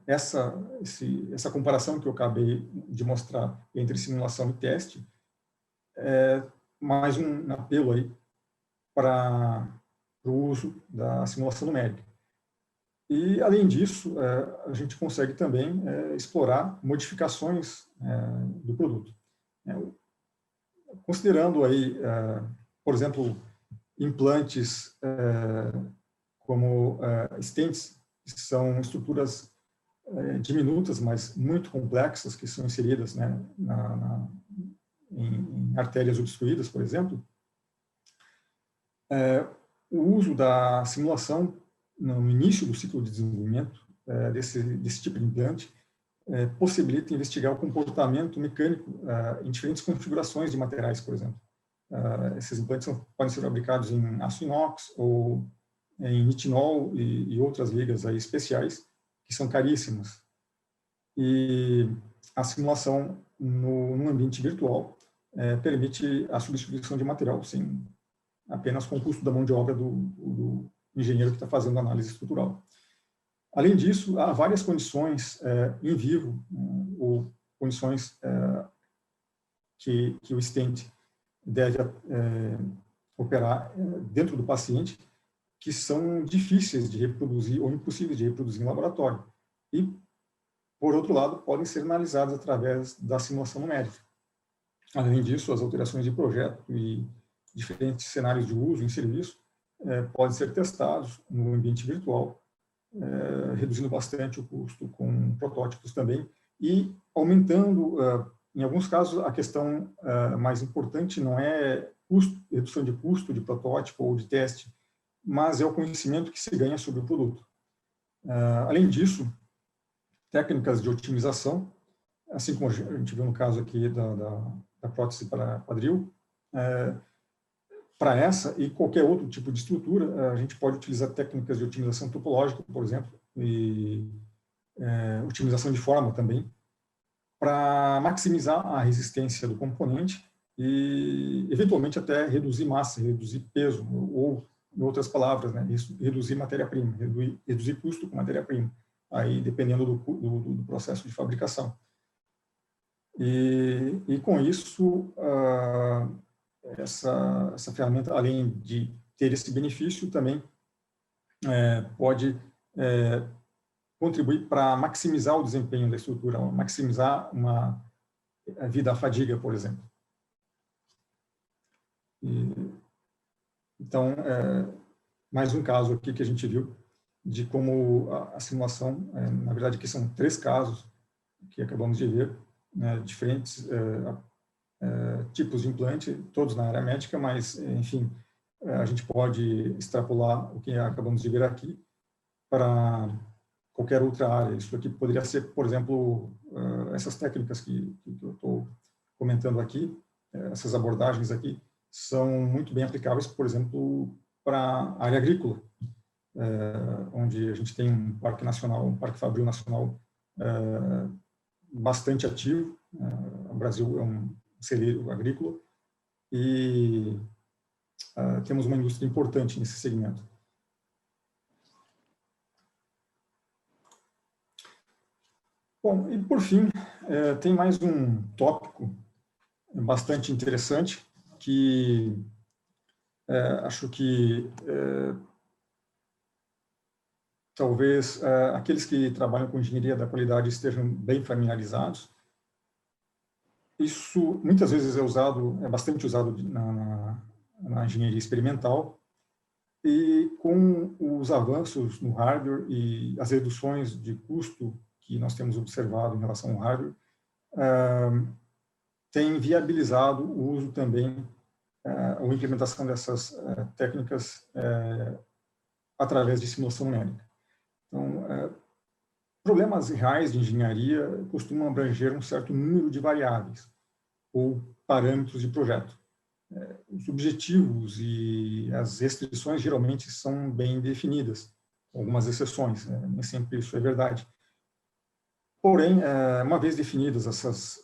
essa comparação que eu acabei de mostrar entre simulação e teste é mais um apelo aí para o uso da simulação numérica. E, além disso, a gente consegue também explorar modificações do produto. Considerando aí, por exemplo, implantes como stents, que são estruturas diminutas, mas muito complexas, que são inseridas, né, em artérias obstruídas, por exemplo, o uso da simulação no início do ciclo de desenvolvimento desse tipo de implante possibilita investigar o comportamento mecânico em diferentes configurações de materiais, por exemplo. Esses implantes podem ser fabricados em aço inox ou em nitinol e outras ligas aí especiais, que são caríssimas. E a simulação no ambiente virtual permite a substituição de material, sim, apenas com o custo da mão de obra do engenheiro que está fazendo a análise estrutural. Além disso, há várias condições in vivo, ou condições que o stent deve operar dentro do paciente, que são difíceis de reproduzir ou impossíveis de reproduzir em laboratório. E, por outro lado, podem ser analisadas através da simulação numérica. Além disso, as alterações de projeto e diferentes cenários de uso em serviço podem ser testados no ambiente virtual, reduzindo bastante o custo com protótipos também e aumentando, em alguns casos, a questão mais importante não é redução de custo de protótipo ou de teste, mas é o conhecimento que se ganha sobre o produto. Além disso, técnicas de otimização, assim como a gente viu no caso aqui da prótese para quadril, para essa e qualquer outro tipo de estrutura, a gente pode utilizar técnicas de otimização topológica, por exemplo, e otimização de forma também, para maximizar a resistência do componente e, eventualmente, até reduzir massa, reduzir peso, ou, em outras palavras, né, reduzir matéria-prima, reduzir custo com matéria-prima, aí dependendo do processo de fabricação. E com isso, essa ferramenta, além de ter esse benefício, também pode contribuir para maximizar o desempenho da estrutura, maximizar a vida à fadiga, por exemplo. Então, mais um caso aqui que a gente viu de como a simulação, na verdade, aqui são 3 casos que acabamos de ver, né, diferentes tipos de implante, todos na área médica, mas, enfim, a gente pode extrapolar o que acabamos de ver aqui para qualquer outra área. Isso aqui poderia ser, por exemplo, essas técnicas que eu estou comentando aqui, essas abordagens aqui, são muito bem aplicáveis, por exemplo, para a área agrícola, onde a gente tem um parque nacional, um parque fabril nacional bastante ativo. O Brasil é um celeiro agrícola e temos uma indústria importante nesse segmento. Bom, e por fim, tem mais um tópico bastante interessante que acho que talvez aqueles que trabalham com engenharia da qualidade estejam bem familiarizados. Isso muitas vezes é bastante usado na engenharia experimental, e com os avanços no hardware e as reduções de custo que nós temos observado em relação ao hardware, tem viabilizado o uso também, ou implementação dessas técnicas através de simulação numérica. Então, problemas reais de engenharia costumam abranger um certo número de variáveis ou parâmetros de projeto. Os objetivos e as restrições geralmente são bem definidas, algumas exceções, nem sempre isso é verdade. Porém, uma vez definidas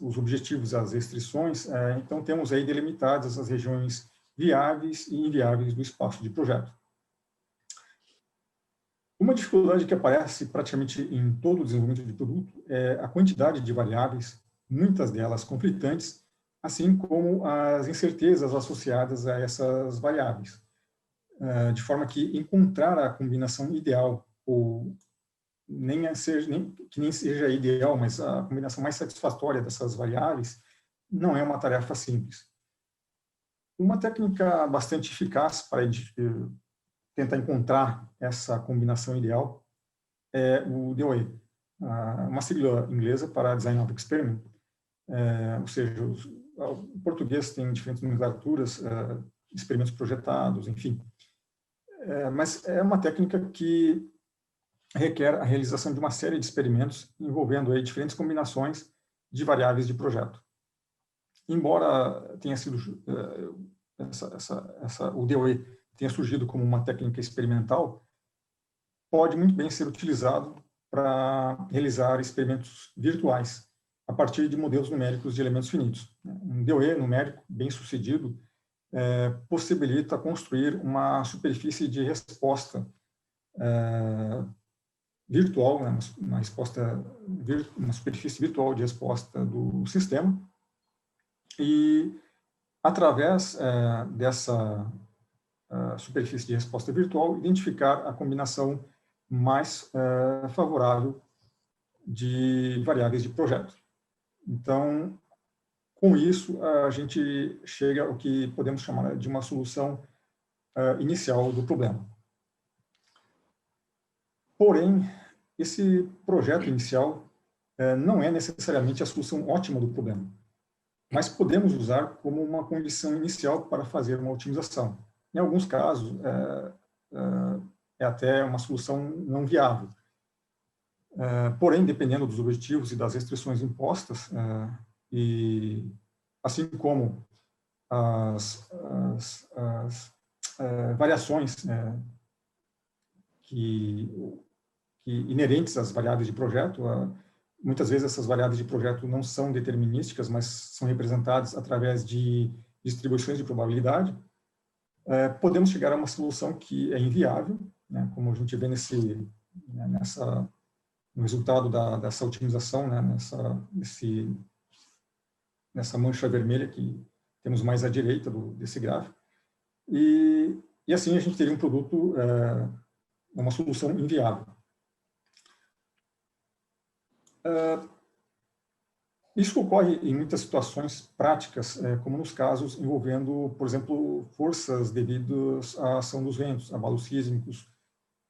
os objetivos e as restrições, então temos aí delimitadas as regiões viáveis e inviáveis do espaço de projeto. Uma dificuldade que aparece praticamente em todo o desenvolvimento de produto é a quantidade de variáveis, muitas delas conflitantes, assim como as incertezas associadas a essas variáveis, de forma que encontrar a combinação ideal, ou que nem seja ideal, mas a combinação mais satisfatória dessas variáveis, não é uma tarefa simples. Uma técnica bastante eficaz para tentar encontrar essa combinação ideal é o DOE, uma sigla inglesa para Design of Experiment, ou seja, o português tem diferentes nomenclaturas, experimentos projetados, enfim. Mas é uma técnica que requer a realização de uma série de experimentos envolvendo aí diferentes combinações de variáveis de projeto. Embora tenha sido o DOE tenha surgido como uma técnica experimental, pode muito bem ser utilizado para realizar experimentos virtuais a partir de modelos numéricos de elementos finitos. Um DOE numérico bem sucedido possibilita construir uma superfície de resposta virtual, né, uma superfície virtual de resposta do sistema, e através dessa superfície de resposta virtual, identificar a combinação mais favorável de variáveis de projeto. Então, com isso, a gente chega ao que podemos chamar de uma solução inicial do problema. Porém, esse projeto inicial não é necessariamente a solução ótima do problema, mas podemos usar como uma condição inicial para fazer uma otimização. Em alguns casos, é até uma solução não viável. Porém, dependendo dos objetivos e das restrições impostas, e assim como as variações que inerentes às variáveis de projeto, muitas vezes essas variáveis de projeto não são determinísticas, mas são representadas através de distribuições de probabilidade, podemos chegar a uma solução que é inviável, né, como a gente vê no resultado dessa otimização, né, nessa mancha vermelha que temos mais à direita desse gráfico. E assim a gente teria um produto, uma solução inviável. Isso ocorre em muitas situações práticas, como nos casos envolvendo, por exemplo, forças devidas à ação dos ventos, abalos sísmicos,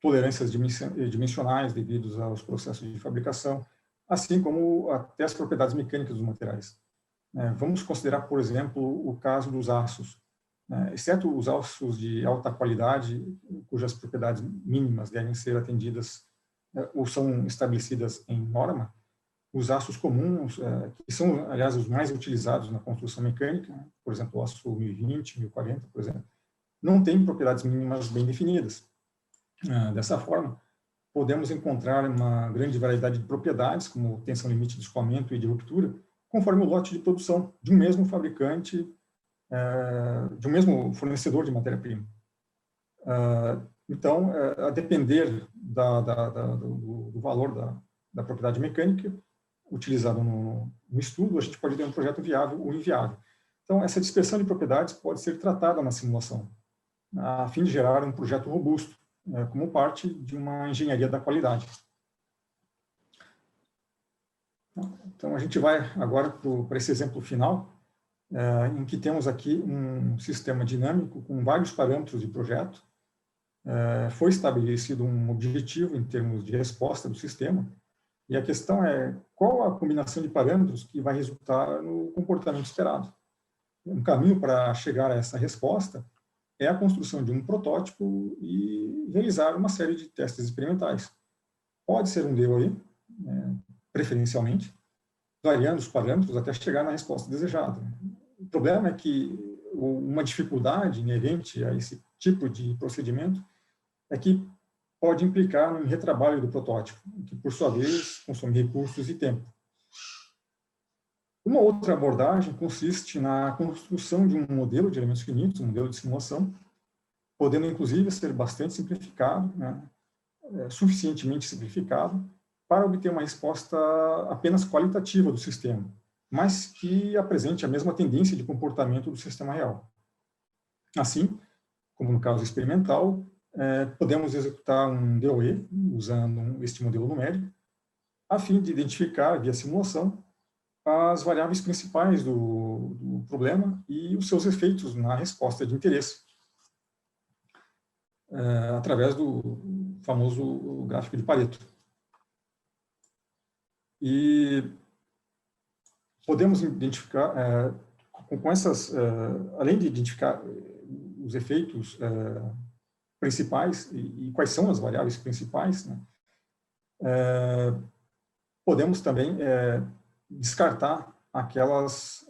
tolerâncias dimensionais devidos aos processos de fabricação, assim como até as propriedades mecânicas dos materiais. Vamos considerar, por exemplo, o caso dos aços. Exceto os aços de alta qualidade, cujas propriedades mínimas devem ser atendidas ou são estabelecidas em norma, os aços comuns, que são, aliás, os mais utilizados na construção mecânica, por exemplo, o aço 1020, 1040, por exemplo, não têm propriedades mínimas bem definidas. Dessa forma, podemos encontrar uma grande variedade de propriedades, como tensão limite de escoamento e de ruptura, conforme o lote de produção de um mesmo fabricante, de um mesmo fornecedor de matéria-prima. Então, a depender do valor da propriedade mecânica utilizado no estudo, a gente pode ter um projeto viável ou inviável. Então, essa dispersão de propriedades pode ser tratada na simulação, a fim de gerar um projeto robusto, como parte de uma engenharia da qualidade. Então, a gente vai agora para esse exemplo final, em que temos aqui um sistema dinâmico com vários parâmetros de projeto. Foi estabelecido um objetivo em termos de resposta do sistema, e a questão é qual a combinação de parâmetros que vai resultar no comportamento esperado. Um caminho para chegar a essa resposta é a construção de um protótipo e realizar uma série de testes experimentais. Pode ser um DOE, preferencialmente, variando os parâmetros até chegar na resposta desejada. O problema é que uma dificuldade inerente a esse tipo de procedimento é que pode implicar no retrabalho do protótipo, que, por sua vez, consome recursos e tempo. Uma outra abordagem consiste na construção de um modelo de elementos finitos, um modelo de simulação, podendo, inclusive, ser bastante simplificado, né, suficientemente simplificado para obter uma resposta apenas qualitativa do sistema, mas que apresente a mesma tendência de comportamento do sistema real. Assim, como no caso experimental, podemos executar um DOE usando este modelo numérico, a fim de identificar, via simulação, as variáveis principais do problema e os seus efeitos na resposta de interesse, através do famoso gráfico de Pareto. E podemos identificar, com essas, além de identificar os efeitos principais e quais são as variáveis principais, né, podemos também descartar aquelas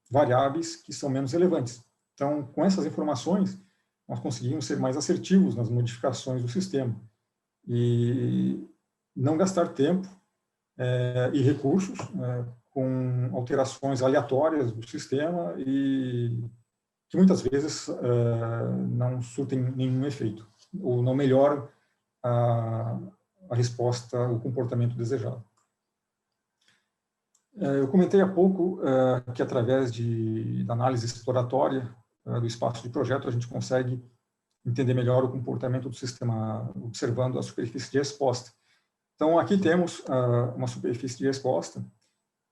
variáveis que são menos relevantes. Então, com essas informações, nós conseguimos ser mais assertivos nas modificações do sistema e não gastar tempo e recursos com alterações aleatórias do sistema e que muitas vezes não surtem nenhum efeito ou não melhoram a resposta, o comportamento desejado. Eu comentei há pouco que através da análise exploratória do espaço de projeto a gente consegue entender melhor o comportamento do sistema observando a superfície de resposta. Então aqui temos uma superfície de resposta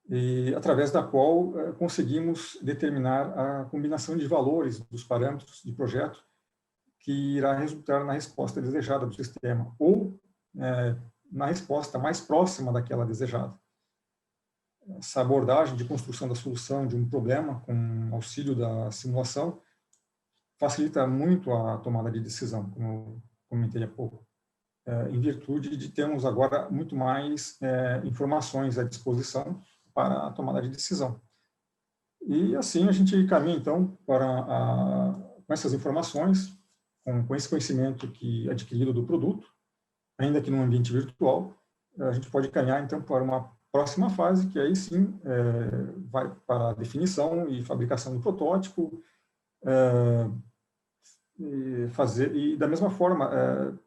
e através da qual conseguimos determinar a combinação de valores dos parâmetros de projeto que irá resultar na resposta desejada do sistema ou na resposta mais próxima daquela desejada. Essa abordagem de construção da solução de um problema com auxílio da simulação facilita muito a tomada de decisão, como eu comentei há pouco, em virtude de termos agora muito mais informações à disposição para a tomada de decisão. E assim a gente caminha, então, com essas informações, com esse conhecimento adquirido do produto, ainda que num ambiente virtual, a gente pode caminhar, então, para uma próxima fase, que aí sim vai para a definição e fabricação do protótipo, e da mesma forma,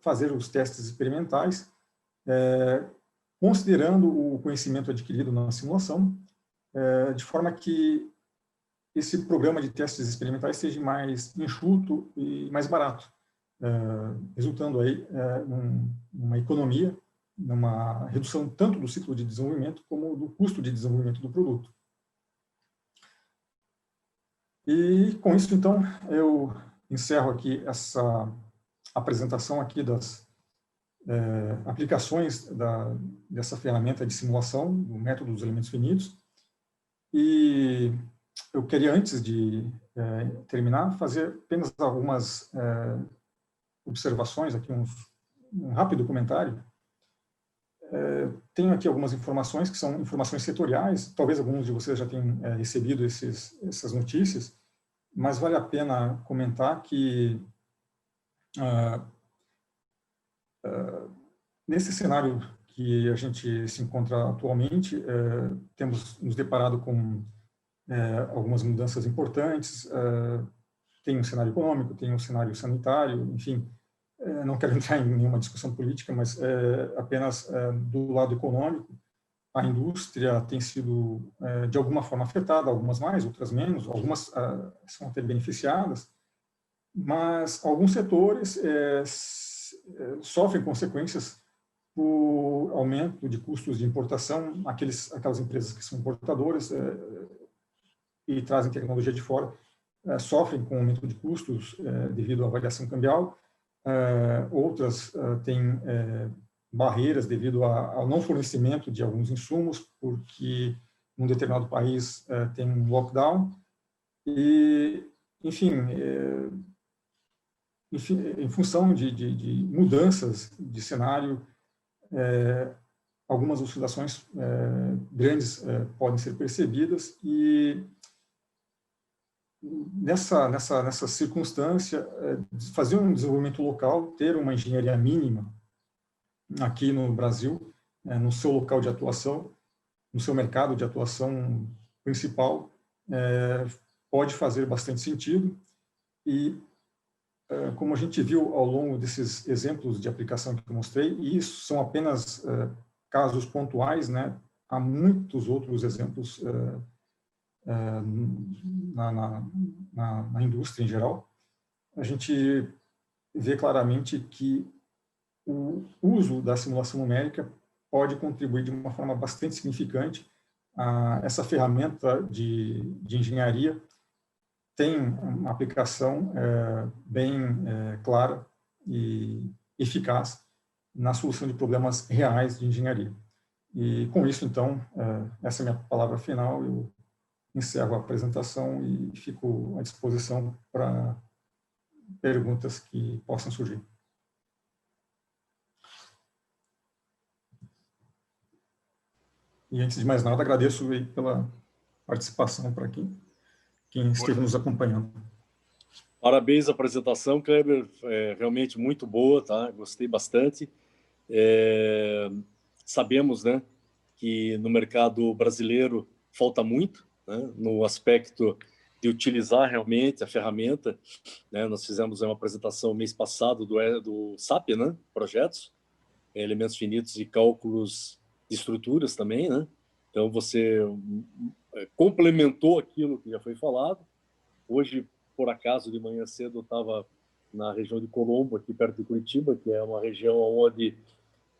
fazer os testes experimentais, considerando o conhecimento adquirido na simulação, de forma que esse programa de testes experimentais seja mais enxuto e mais barato, resultando aí numa economia, numa redução tanto do ciclo de desenvolvimento como do custo de desenvolvimento do produto. E com isso, então, eu encerro aqui essa apresentação aqui das aplicações dessa ferramenta de simulação do método dos elementos finitos. E eu queria, antes de terminar, fazer apenas algumas observações, aqui um rápido comentário. Tenho aqui algumas informações que são informações setoriais, talvez alguns de vocês já tenham recebido essas notícias, mas vale a pena comentar que nesse cenário que a gente se encontra atualmente, temos nos deparado com algumas mudanças importantes, tem um cenário econômico, tem um cenário sanitário, enfim, não quero entrar em nenhuma discussão política, mas apenas do lado econômico, a indústria tem sido, de alguma forma, afetada, algumas mais, outras menos, algumas são até beneficiadas, mas alguns setores sofrem consequências por aumento de custos de importação, aquelas empresas que são importadoras e trazem tecnologia de fora, sofrem com aumento de custos devido à variação cambial, outras têm barreiras devido ao não fornecimento de alguns insumos, porque num determinado país tem um lockdown, e, enfim, em função de mudanças de cenário, algumas oscilações grandes podem ser percebidas, e nessa circunstância, fazer um desenvolvimento local, ter uma engenharia mínima aqui no Brasil, no seu local de atuação, no seu mercado de atuação principal, pode fazer bastante sentido, e como a gente viu ao longo desses exemplos de aplicação que eu mostrei, e isso são apenas casos pontuais, né? Há muitos outros exemplos na indústria em geral. A gente vê claramente que o uso da simulação numérica pode contribuir de uma forma bastante significante a essa ferramenta de engenharia tem uma aplicação bem clara e eficaz na solução de problemas reais de engenharia. E com isso, então, essa é a minha palavra final. Eu encerro a apresentação e fico à disposição para perguntas que possam surgir. E antes de mais nada, agradeço aí pela participação para quem esteve nos acompanhando. Parabéns à apresentação, Kleber, realmente muito boa, tá? Gostei bastante. Sabemos, né, que no mercado brasileiro falta muito, né, no aspecto de utilizar realmente a ferramenta, né? Nós fizemos uma apresentação mês passado do SAP, né, projetos, elementos finitos e cálculos de estruturas também, né? Então você complementou aquilo que já foi falado. Hoje, por acaso, de manhã cedo, eu estava na região de Colombo, aqui perto de Curitiba, que é uma região onde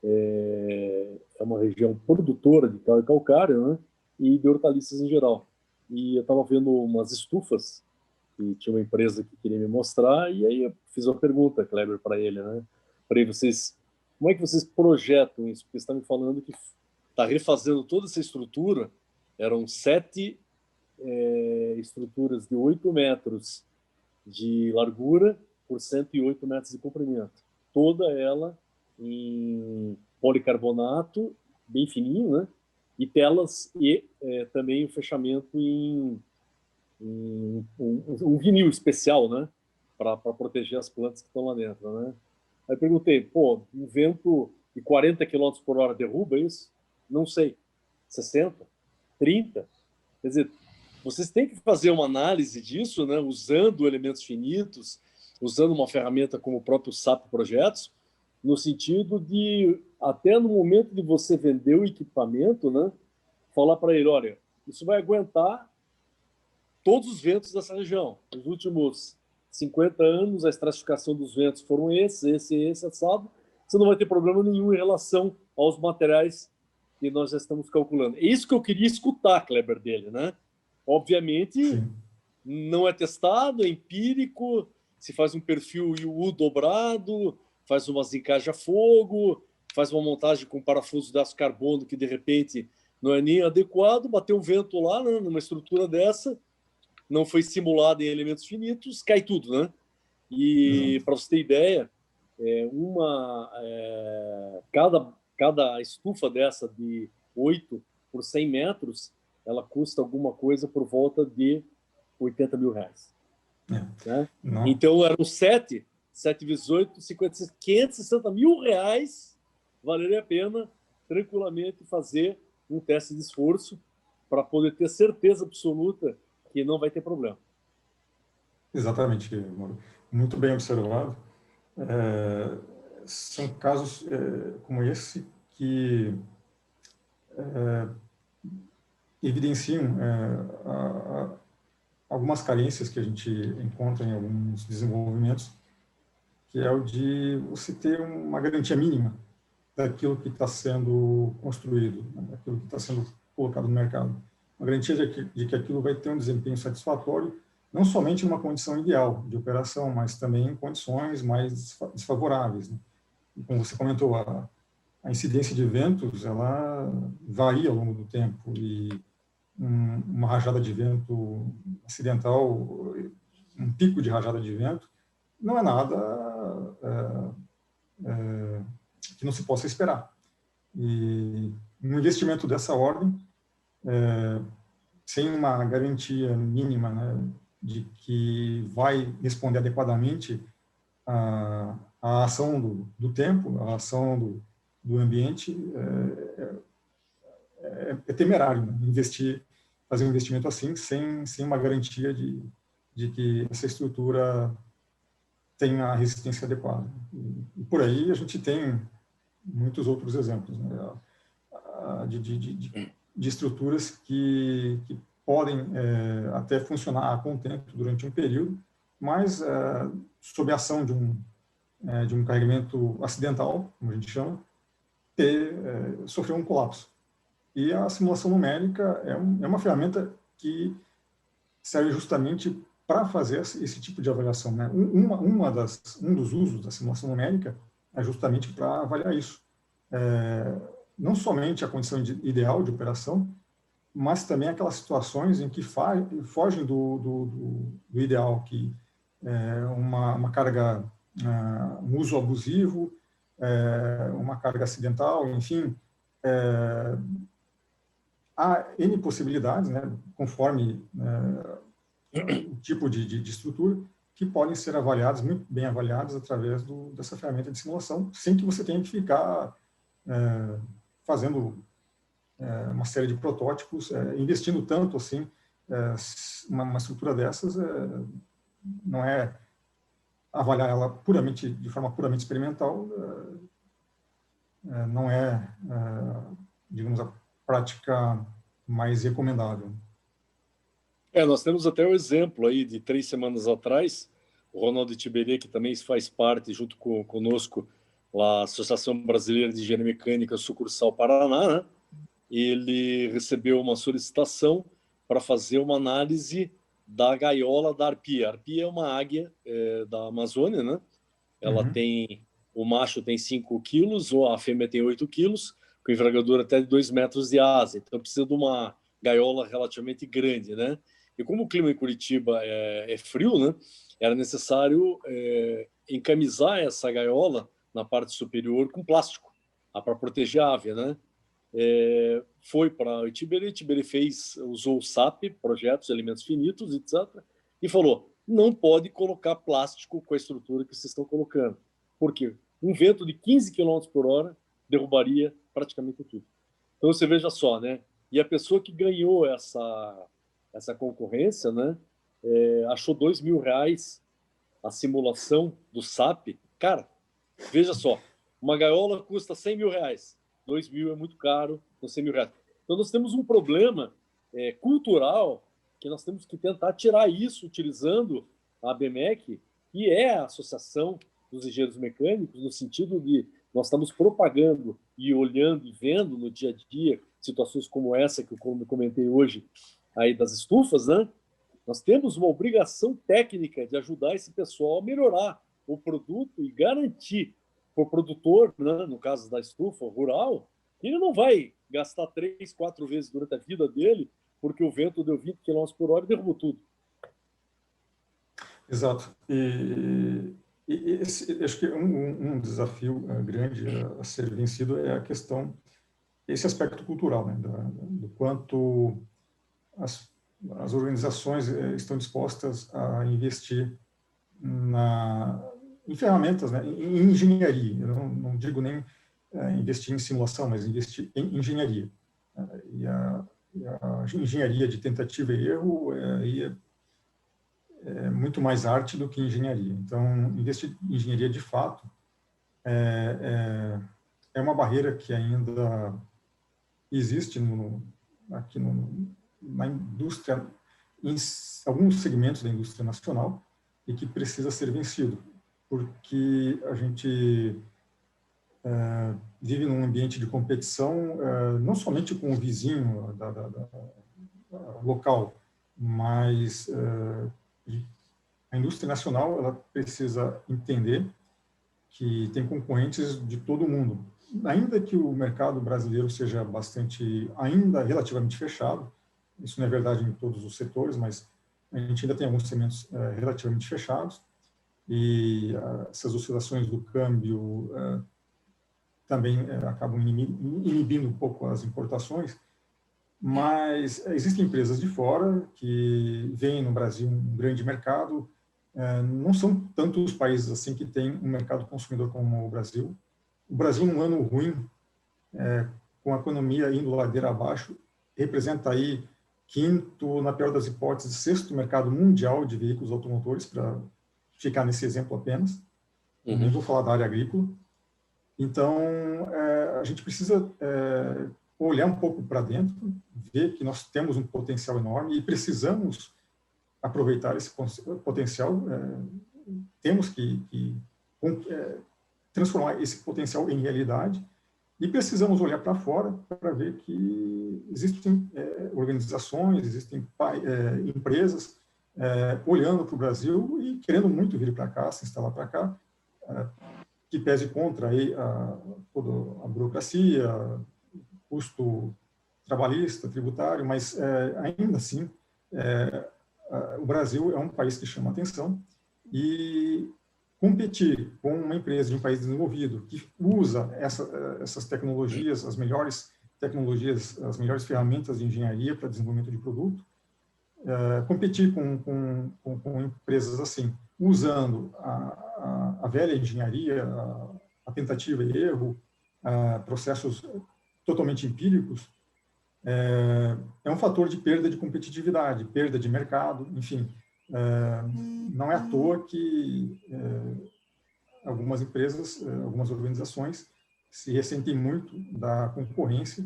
é uma região produtora de cal e calcário, né? E de hortaliças em geral. E eu estava vendo umas estufas que tinha uma empresa que queria me mostrar, e aí eu fiz uma pergunta, Kleber, para ele, né? Para vocês, como é que vocês projetam isso? Porque você está me falando que está refazendo toda essa estrutura, eram 7 estruturas de 8 metros de largura por 108 metros de comprimento. Toda ela em policarbonato, bem fininho, né? E telas e também o fechamento em um vinil especial, né? Para proteger as plantas que estão lá dentro, né? Aí eu perguntei, pô, um vento de 40 km por hora derruba isso? Não sei. 60? 30? Quer dizer, vocês têm que fazer uma análise disso, né, usando elementos finitos, usando uma ferramenta como o próprio SAP Projetos, no sentido de, até no momento de você vender o equipamento, né, falar para ele, olha, isso vai aguentar todos os ventos dessa região. Nos últimos 50 anos, a estratificação dos ventos foram esse, assado. Você não vai ter problema nenhum em relação aos materiais que nós já estamos calculando. É isso que eu queria escutar, Kleber, dele, né? Obviamente, sim, não é testado, é empírico, se faz um perfil IU dobrado, faz umas encaixes a fogo, faz uma montagem com parafuso de aço carbono que, de repente, não é nem adequado, bateu um vento lá, né, numa estrutura dessa, não foi simulado em elementos finitos, cai tudo, né? E, para você ter ideia, cada estufa dessa de 8 por 100 metros, ela custa alguma coisa por volta de 80 mil reais. Né? Então, eram 7 vezes 8, 56, 560 mil reais, valeria a pena tranquilamente fazer um teste de esforço para poder ter certeza absoluta que não vai ter problema. Exatamente, Mauro. Muito bem observado. São casos como esse que evidenciam algumas carências que a gente encontra em alguns desenvolvimentos, que é o de você ter uma garantia mínima daquilo que está sendo construído, daquilo que está sendo colocado no mercado. Uma garantia de que aquilo vai ter um desempenho satisfatório, não somente numa condição ideal de operação, mas também em condições mais desfavoráveis, né? E como você comentou, a incidência de ventos, ela varia ao longo do tempo, e uma rajada de vento acidental, um pico de rajada de vento, não é nada que não se possa esperar. E um investimento dessa ordem, sem uma garantia mínima, né, de que vai responder adequadamente à ação do tempo, à ação do ambiente, é temerário, né? Fazer um investimento assim, sem uma garantia de que essa estrutura tenha a resistência adequada. E por aí a gente tem muitos outros exemplos, né? De estruturas que podem até funcionar a contento durante um período, mas sob a ação de um carregamento acidental, como a gente chama, sofrer um colapso. E a simulação numérica é uma ferramenta que serve justamente para fazer esse tipo de avaliação, né? Um dos usos da simulação numérica é justamente para avaliar isso. Não somente a condição ideal de operação, mas também aquelas situações em que fogem do ideal, que uma carga, um uso abusivo, uma carga acidental, enfim, há N possibilidades, né, conforme o tipo de estrutura, que podem ser avaliadas, muito bem avaliadas, através dessa ferramenta de simulação, sem que você tenha que ficar fazendo uma série de protótipos, investindo tanto assim, uma estrutura dessas não é avaliar ela de forma puramente experimental, não é, digamos, a prática mais recomendável. Nós temos até o exemplo aí de 3 semanas atrás, o Ronaldo Tiberê, que também faz parte, junto conosco, da Associação Brasileira de Engenharia Mecânica, sucursal Paraná, né? Ele recebeu uma solicitação para fazer uma análise da gaiola da arpia. A arpia é uma águia da Amazônia, né? Ela tem, o macho tem 5 quilos, ou a fêmea tem 8 quilos, com envergadura até de 2 metros de asa. Então precisa de uma gaiola relativamente grande, né? E como o clima em Curitiba é frio, né? Era necessário encamisar essa gaiola na parte superior com plástico, para proteger a ave, né? Foi para o Tiberê usou o SAP, Projetos de Alimentos Finitos, etc., e falou, não pode colocar plástico com a estrutura que vocês estão colocando, porque um vento de 15 km por hora derrubaria praticamente tudo. Então você veja só, né? E a pessoa que ganhou essa concorrência, né, achou R$2.000 a simulação do SAP. Cara, veja só, uma gaiola custa R$100.000, 2.000 é muito caro, então R$100.000. Então nós temos um problema cultural que nós temos que tentar tirar isso utilizando a ABMEC, que é a Associação dos Engenheiros Mecânicos, no sentido de nós estamos propagando e olhando e vendo no dia a dia situações como essa que eu comentei hoje aí das estufas, né? Nós temos uma obrigação técnica de ajudar esse pessoal a melhorar o produto e garantir para o produtor, né, no caso da estufa rural, que ele não vai gastar 3, 4 vezes durante a vida dele porque o vento deu 20 km por hora e derrubou tudo. Exato. E acho que um desafio grande a ser vencido é a questão, esse aspecto cultural, né, do quanto as organizações estão dispostas a investir em ferramentas, né, em engenharia. Eu não digo nem investir em simulação, mas investir em engenharia. E a engenharia de tentativa e erro é muito mais arte do que engenharia. Então, investir em engenharia de fato é uma barreira que ainda existe aqui na indústria, em alguns segmentos da indústria nacional, e que precisa ser vencido, porque a gente vive num ambiente de competição, não somente com o vizinho local, mas a indústria nacional ela precisa entender que tem concorrentes de todo mundo. Ainda que o mercado brasileiro seja ainda relativamente fechado, isso não é verdade em todos os setores, mas a gente ainda tem alguns segmentos relativamente fechados, e essas oscilações do câmbio também acabam inibindo um pouco as importações, mas existem empresas de fora que veem no Brasil um grande mercado. Não são tantos os países assim que têm um mercado consumidor como o Brasil. O Brasil, num ano ruim, com a economia indo ladeira abaixo, representa aí quinto, na pior das hipóteses, sexto mercado mundial de veículos automotores, para ficar nesse exemplo apenas, nem vou falar da área agrícola. Então, a gente precisa olhar um pouco para dentro, ver que nós temos um potencial enorme e precisamos aproveitar esse potencial, temos que transformar esse potencial em realidade e precisamos olhar para fora para ver que existem organizações, existem empresas olhando para o Brasil e querendo muito vir para cá, se instalar para cá, que pese contra aí toda a burocracia, custo trabalhista, tributário, mas ainda assim o Brasil é um país que chama atenção e competir com uma empresa de um país desenvolvido que usa essas tecnologias, as melhores tecnologias, as melhores ferramentas de engenharia para desenvolvimento de produto, competir com empresas assim, usando a velha engenharia, a tentativa e erro, processos totalmente empíricos, é um fator de perda de competitividade, perda de mercado, enfim. Não é à toa que algumas empresas, algumas organizações se ressentem muito da concorrência,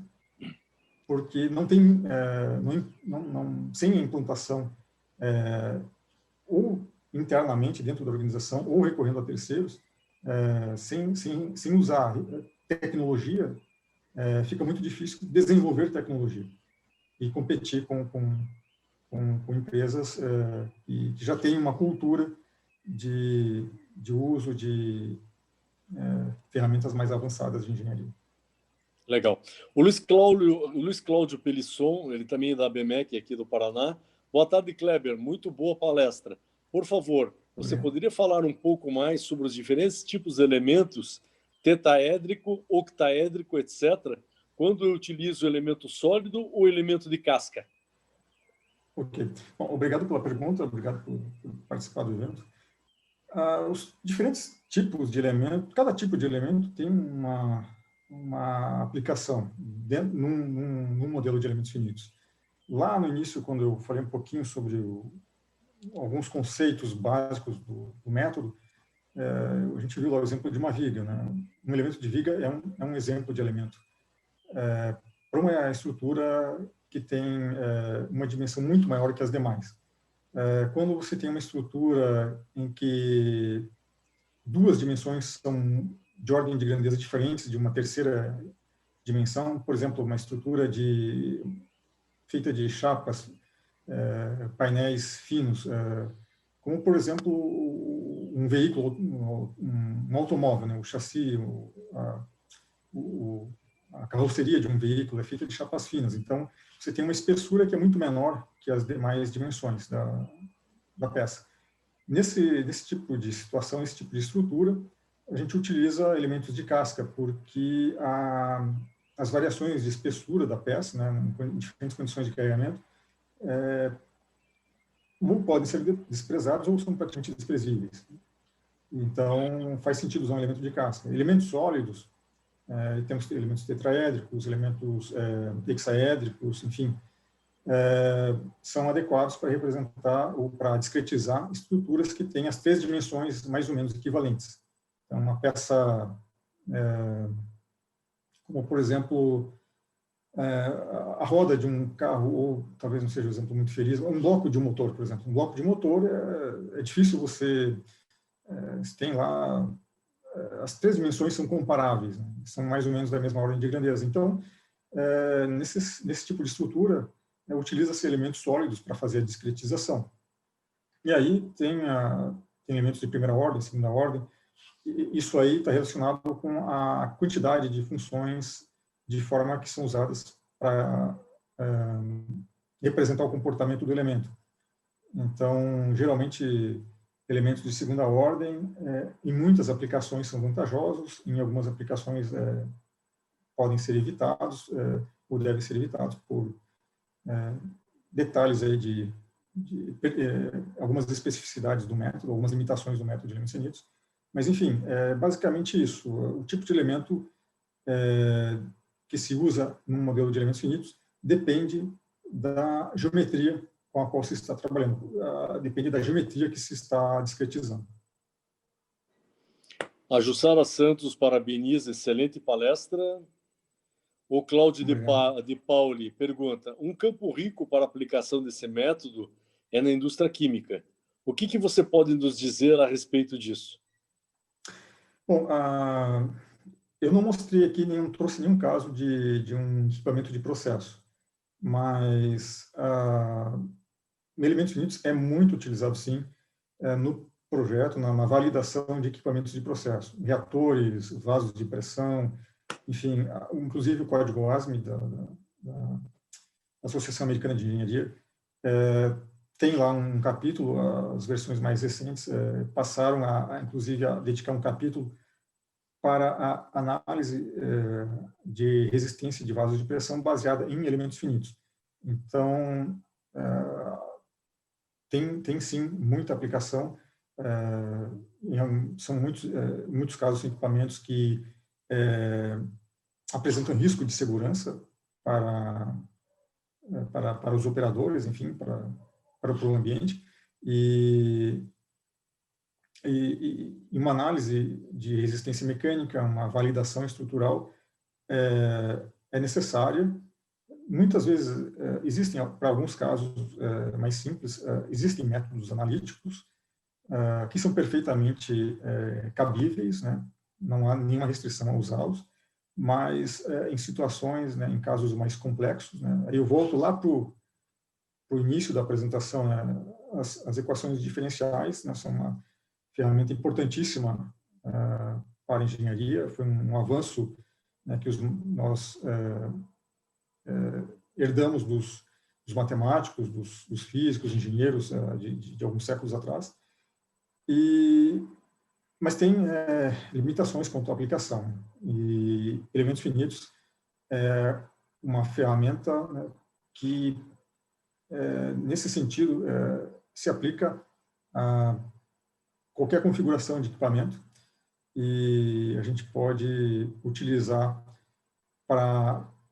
porque não tem, sem a implantação ou internamente dentro da organização ou recorrendo a terceiros, sem usar tecnologia, fica muito difícil desenvolver tecnologia e competir com empresas que já têm uma cultura de uso de ferramentas mais avançadas de engenharia. Legal. O Luiz Cláudio Pelisson, ele também é da ABMEC aqui do Paraná. Boa tarde, Kleber. Muito boa palestra. Por favor, você poderia falar um pouco mais sobre os diferentes tipos de elementos, tetaédrico, octaédrico, etc., quando eu utilizo o elemento sólido ou elemento de casca? Ok. Bom, obrigado pela pergunta, obrigado por participar do evento. Os diferentes tipos de elemento, cada tipo de elemento tem uma aplicação num modelo de elementos finitos. Lá no início, quando eu falei um pouquinho sobre alguns conceitos básicos do método, a gente viu lá o exemplo de uma viga, né? Um elemento de viga é um exemplo de elemento. Para uma estrutura que tem uma dimensão muito maior que as demais. Quando você tem uma estrutura em que duas dimensões são de ordem de grandeza diferentes de uma terceira dimensão, por exemplo, uma estrutura feita de chapas, painéis finos, como, por exemplo, um veículo, um automóvel, né? O chassi, a carroceria de um veículo é feita de chapas finas. Então, você tem uma espessura que é muito menor que as demais dimensões da peça. Nesse tipo de situação, esse tipo de estrutura, a gente utiliza elementos de casca, porque as variações de espessura da peça, né, em diferentes condições de carregamento, ou podem ser desprezados ou são praticamente desprezíveis. Então, faz sentido usar um elemento de casca. Elementos sólidos, temos elementos tetraédricos, elementos hexaédricos, enfim, são adequados para representar ou para discretizar estruturas que têm as três dimensões mais ou menos equivalentes. Então, uma peça, como por exemplo, a roda de um carro, ou talvez não seja um exemplo muito feliz, um bloco de um motor, por exemplo. Um bloco de motor é difícil você tem lá, as três dimensões são comparáveis, né? São mais ou menos da mesma ordem de grandeza. Então, nesse tipo de estrutura, utiliza-se elementos sólidos para fazer a discretização. E aí tem elementos de primeira ordem, segunda ordem. Isso aí está relacionado com a quantidade de funções de forma que são usadas para representar o comportamento do elemento. Então, geralmente, elementos de segunda ordem, em muitas aplicações são vantajosos, em algumas aplicações podem ser evitados, ou devem ser evitados por detalhes aí de algumas especificidades do método, algumas limitações do método de elementos finitos. Mas, enfim, basicamente isso. O tipo de elemento que se usa num modelo de elementos finitos depende da geometria com a qual se está trabalhando, depende da geometria que se está discretizando. A Jussara Santos parabeniza, excelente palestra. O Cláudio de Pauli pergunta, um campo rico para a aplicação desse método é na indústria química. O que você pode nos dizer a respeito disso? Bom, eu não mostrei aqui, trouxe nenhum caso de um equipamento de processo, mas elementos finitos é muito utilizado, sim, no projeto, na validação de equipamentos de processo, reatores, vasos de pressão, enfim, inclusive o código ASME da Associação Americana de Engenharia tem lá um capítulo, as versões mais recentes passaram inclusive, a dedicar um capítulo para a análise de resistência de vasos de pressão baseada em elementos finitos. Então, tem sim muita aplicação. São muitos casos equipamentos que apresentam risco de segurança para os operadores, enfim, para o ambiente, e uma análise de resistência mecânica, uma validação estrutural é necessária. Muitas vezes existem, para alguns casos mais simples, existem métodos analíticos que são perfeitamente cabíveis, né? Não há nenhuma restrição a usá-los, mas em situações, né, em casos mais complexos, né? Aí eu volto lá para o início da apresentação, né? As equações diferenciais, né, são uma ferramenta importantíssima para a engenharia, foi um avanço, né, que nós herdamos dos matemáticos, dos físicos, engenheiros de alguns séculos atrás, mas tem limitações quanto à aplicação. E elementos finitos é uma ferramenta, né, que, nesse sentido, se aplica a qualquer configuração de equipamento, e a gente pode utilizar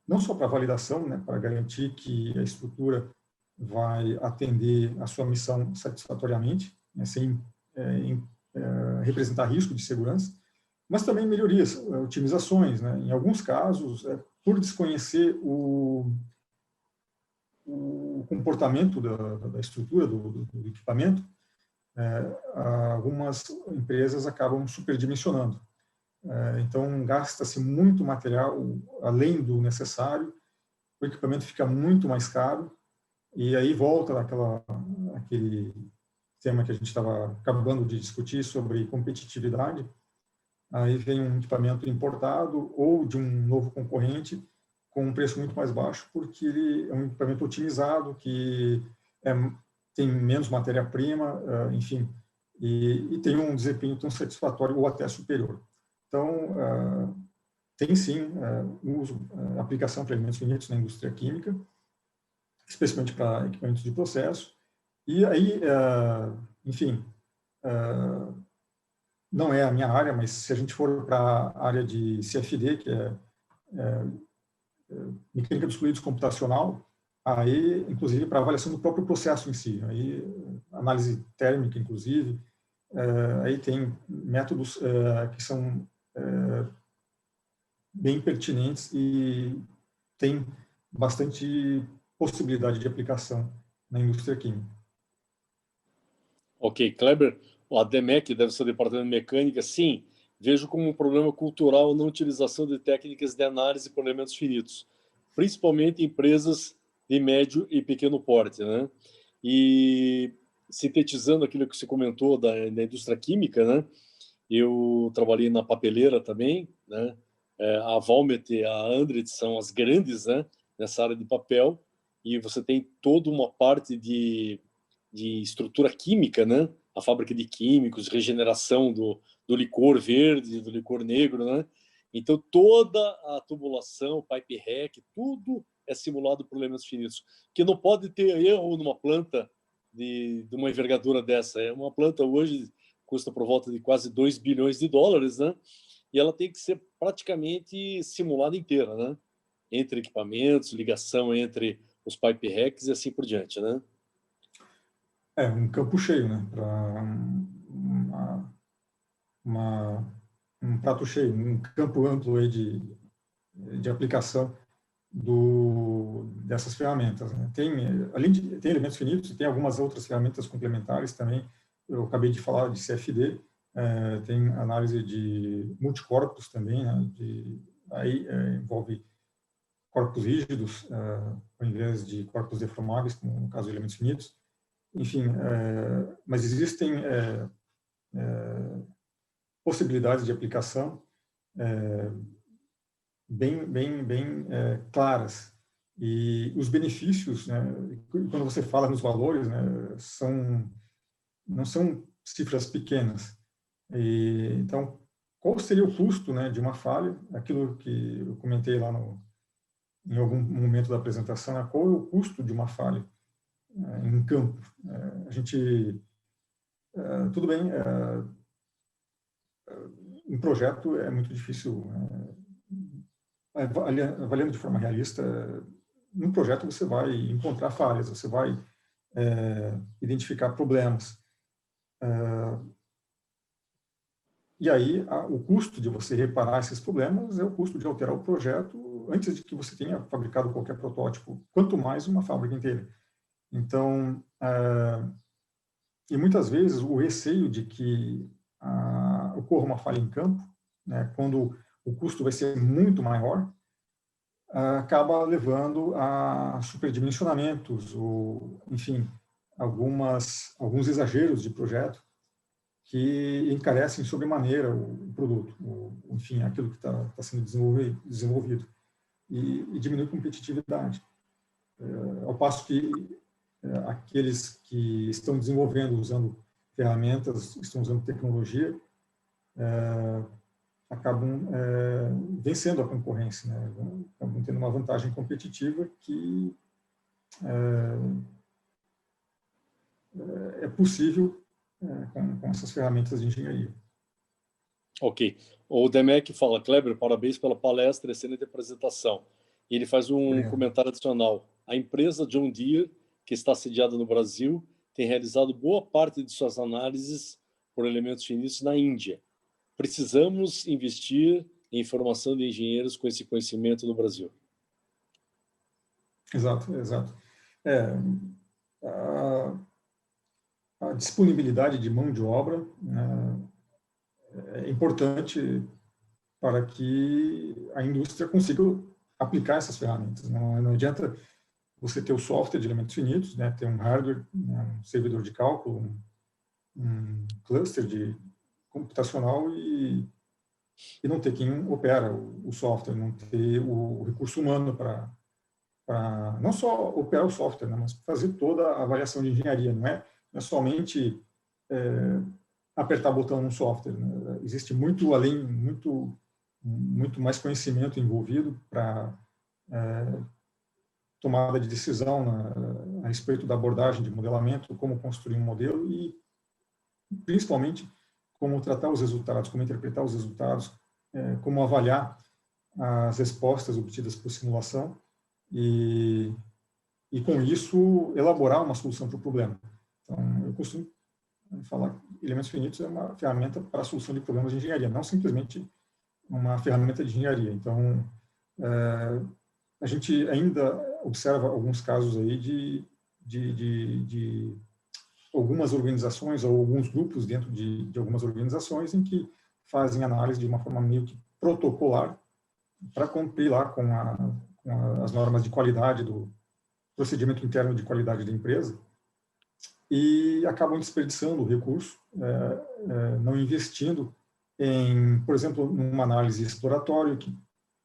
não só para validação, né, para garantir que a estrutura vai atender a sua missão satisfatoriamente, né, sem representar risco de segurança, mas também melhorias, otimizações, né? Em alguns casos, por desconhecer o comportamento da estrutura do equipamento, algumas empresas acabam superdimensionando. Então, gasta-se muito material além do necessário, o equipamento fica muito mais caro, e aí volta aquele tema que a gente estava acabando de discutir sobre competitividade. Aí vem um equipamento importado ou de um novo concorrente com um preço muito mais baixo, porque ele é um equipamento otimizado, que tem menos matéria-prima, enfim, e tem um desempenho tão satisfatório ou até superior. Então, tem sim uso, aplicação para elementos finitos na indústria química, especialmente para equipamentos de processo. E aí, enfim, não é a minha área, mas se a gente for para a área de CFD, que é mecânica dos fluidos computacional, aí, inclusive, para avaliação do próprio processo em si, aí, análise térmica, inclusive, aí tem métodos que são bem pertinentes e tem bastante possibilidade de aplicação na indústria química. Ok, Kleber, a DMEC deve ser o Departamento de Mecânica, sim, vejo como um problema cultural a não utilização de técnicas de análise por elementos finitos, principalmente em empresas de médio e pequeno porte, né? E sintetizando aquilo que você comentou da indústria química, né? Eu trabalhei na papeleira também, né? A Valmet e a Andritz são as grandes, né, nessa área de papel, e você tem toda uma parte de estrutura química, né? A fábrica de químicos, regeneração do licor verde, do licor negro, né? Então, toda a tubulação, pipe rack, tudo é simulado por elementos finitos, que não pode ter erro numa planta de uma envergadura dessa. É uma planta hoje custa por volta de quase 2 bilhões de dólares, né? E ela tem que ser praticamente simulada inteira, né? Entre equipamentos, ligação entre os pipe racks e assim por diante, né? Um campo cheio, né? Para uma prato cheio, um campo amplo aí de aplicação dessas ferramentas, né? Tem elementos finitos, tem algumas outras ferramentas complementares também. Eu acabei de falar de CFD, tem análise de multicorpos também, né? Aí envolve corpos rígidos, ao invés de corpos deformáveis, como no caso de elementos finitos. Enfim, mas existem possibilidades de aplicação bem claras. E os benefícios, né, quando você fala nos valores, né, não são cifras pequenas. Então, qual seria o custo, né, de uma falha? Aquilo que eu comentei lá em algum momento da apresentação, né, qual é o custo de uma falha em campo? A gente, tudo bem, um projeto é muito difícil, avaliando de forma realista. No projeto você vai encontrar falhas, você vai identificar problemas. E aí, o custo de você reparar esses problemas é o custo de alterar o projeto antes de que você tenha fabricado qualquer protótipo, quanto mais uma fábrica inteira. Então, e muitas vezes o receio de que ocorra uma falha em campo, né, quando o custo vai ser muito maior, acaba levando a superdimensionamentos, ou, enfim, alguns exageros de projeto que encarecem sobremaneira o produto, enfim, aquilo que está sendo desenvolvido, e diminui a competitividade. Ao passo que aqueles que estão desenvolvendo, usando ferramentas, estão usando tecnologia, acabam vencendo a concorrência, né? Acabam tendo uma vantagem competitiva que é possível com essas ferramentas de engenharia. Ok. O Demek fala: Kleber, parabéns pela palestra, excelente apresentação. E ele faz um comentário adicional. A empresa John Deere, que está sediada no Brasil, tem realizado boa parte de suas análises por elementos finitos na Índia. Precisamos investir em formação de engenheiros com esse conhecimento no Brasil. Exato. A disponibilidade de mão de obra é importante para que a indústria consiga aplicar essas ferramentas. Não adianta você ter o software de elementos finitos, né, ter um hardware, né, um servidor de cálculo, um cluster computacional e não ter quem opera o software, não ter o recurso humano para não só operar o software, né, mas fazer toda a avaliação de engenharia. Não é somente apertar botão no software, né? Existe muito além, muito mais conhecimento envolvido para tomada de decisão a respeito da abordagem de modelamento, como construir um modelo e, principalmente, como tratar os resultados, como interpretar os resultados, como avaliar as respostas obtidas por simulação e com isso, elaborar uma solução para o problema. Então, eu costumo falar que elementos finitos é uma ferramenta para a solução de problemas de engenharia, não simplesmente uma ferramenta de engenharia. Então, a gente ainda observa alguns casos aí de algumas organizações ou alguns grupos dentro de algumas organizações em que fazem análise de uma forma meio que protocolar para cumprir lá com as normas de qualidade do procedimento interno de qualidade da empresa e acabam desperdiçando o recurso, não investindo em, por exemplo, numa análise exploratória que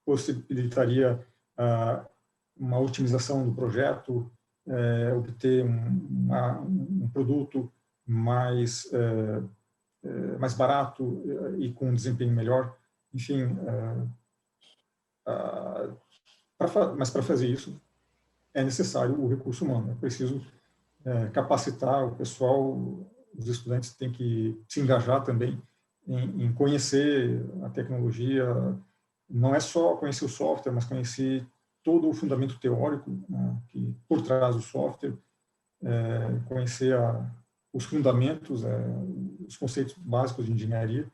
possibilitaria uma otimização do projeto, obter um produto mais barato e com um desempenho melhor. Enfim, mas para fazer isso é necessário o recurso humano. É preciso capacitar o pessoal, os estudantes têm que se engajar também em conhecer a tecnologia. Não é só conhecer o software, mas conhecer todo o fundamento teórico, né, que por trás do software, conhecer os fundamentos, os conceitos básicos de engenharia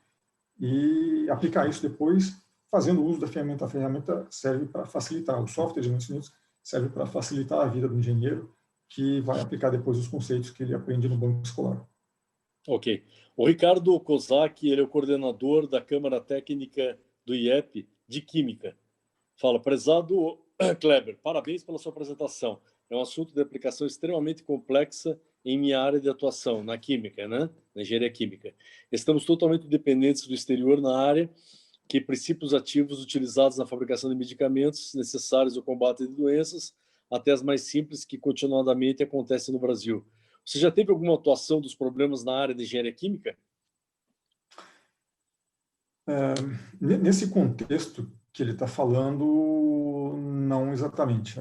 e aplicar isso depois, fazendo uso da ferramenta. A ferramenta serve para facilitar, o software de elementos finitos serve para facilitar a vida do engenheiro, que vai aplicar depois os conceitos que ele aprende no banco escolar. Ok. O Ricardo Kozak, ele é o coordenador da Câmara Técnica do IEP de Química. Fala, prezado Kleber, parabéns pela sua apresentação. É um assunto de aplicação extremamente complexa em minha área de atuação, na química, né? Na engenharia química. Estamos totalmente dependentes do exterior na área, que princípios ativos utilizados na fabricação de medicamentos necessários ao combate de doenças, até as mais simples que continuadamente acontecem no Brasil. Você já teve alguma atuação dos problemas na área de engenharia química? Nesse contexto que ele está falando, não exatamente.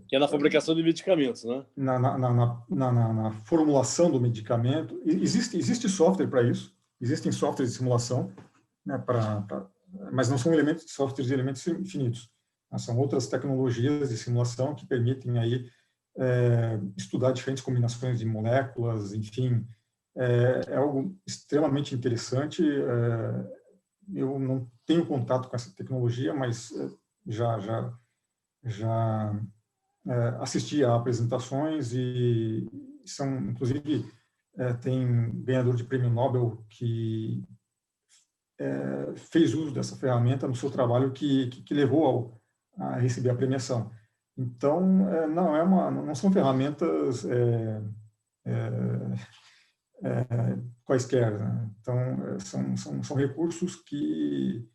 Que é na fabricação de medicamentos, né? Na formulação do medicamento, existe software para isso, existem softwares de simulação, né, mas não são softwares de elementos finitos. São outras tecnologias de simulação que permitem aí estudar diferentes combinações de moléculas, enfim, é algo extremamente interessante. Eu não tenho contato com essa tecnologia, mas já assisti a apresentações e são, inclusive, tem ganhador de prêmio Nobel que fez uso dessa ferramenta no seu trabalho que levou a receber a premiação. Então, não são ferramentas quaisquer, né? Então, são recursos que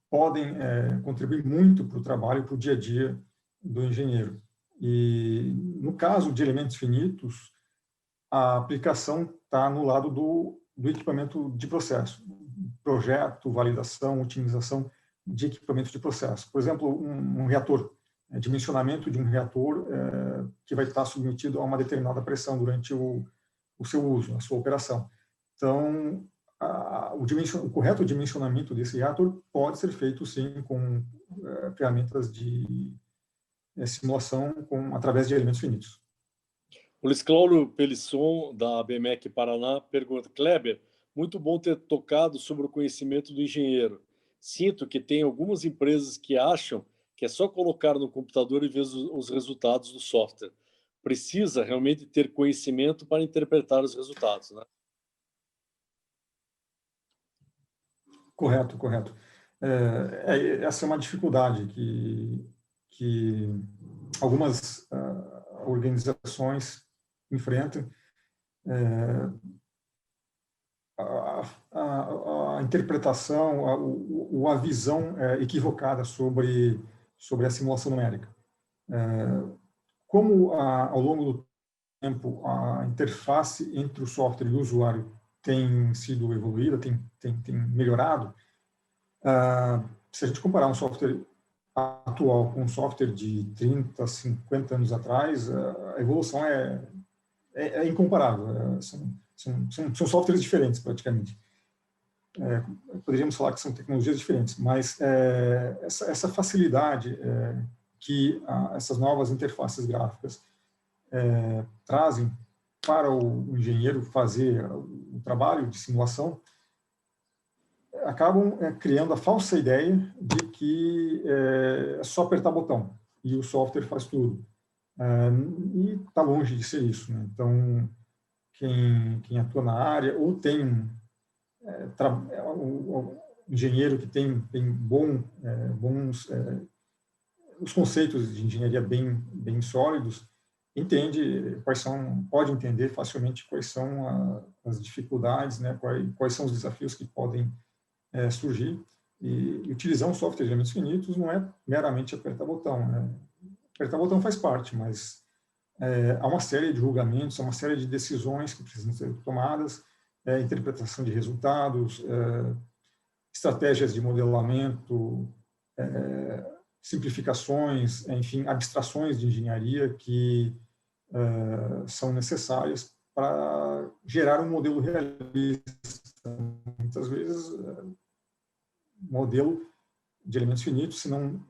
podem contribuir muito para o trabalho, para o dia a dia do engenheiro. E, no caso de elementos finitos, a aplicação está no lado do equipamento de processo, projeto, validação, otimização de equipamentos de processo. Por exemplo, um reator, dimensionamento de um reator que vai estar submetido a uma determinada pressão durante o seu uso, a sua operação. Então, o correto dimensionamento desse reator pode ser feito, sim, com ferramentas de simulação através de elementos finitos. O Luiz Cláudio Pelisson, da BMEC Paraná, pergunta, Kleber, muito bom ter tocado sobre o conhecimento do engenheiro. Sinto que tem algumas empresas que acham que é só colocar no computador e ver os resultados do software. Precisa realmente ter conhecimento para interpretar os resultados, né? Correto. Essa é uma dificuldade que algumas organizações enfrentam. A interpretação, a visão equivocada sobre a simulação numérica. Como, ao longo do tempo, a interface entre o software e o usuário tem sido evoluída, tem melhorado, se a gente comparar um software atual com um software de 30, 50 anos atrás, a evolução é incomparável. São softwares diferentes, praticamente. Poderíamos falar que são tecnologias diferentes, mas essa facilidade que essas novas interfaces gráficas trazem para o engenheiro fazer o trabalho de simulação, acabam criando a falsa ideia de que é só apertar botão e o software faz tudo. E está longe de ser isso, né? Então, quem atua na área ou tem o engenheiro que tem bons os conceitos de engenharia bem sólidos, pode entender facilmente quais são as dificuldades, né, quais são os desafios que podem surgir, e utilizar um software de elementos finitos não é meramente apertar botão, né? Apertar botão faz parte, mas há uma série de julgamentos, há uma série de decisões que precisam ser tomadas, interpretação de resultados, estratégias de modelamento, simplificações, enfim, abstrações de engenharia que são necessárias para gerar um modelo realista. Muitas vezes, modelo de elementos finitos, senão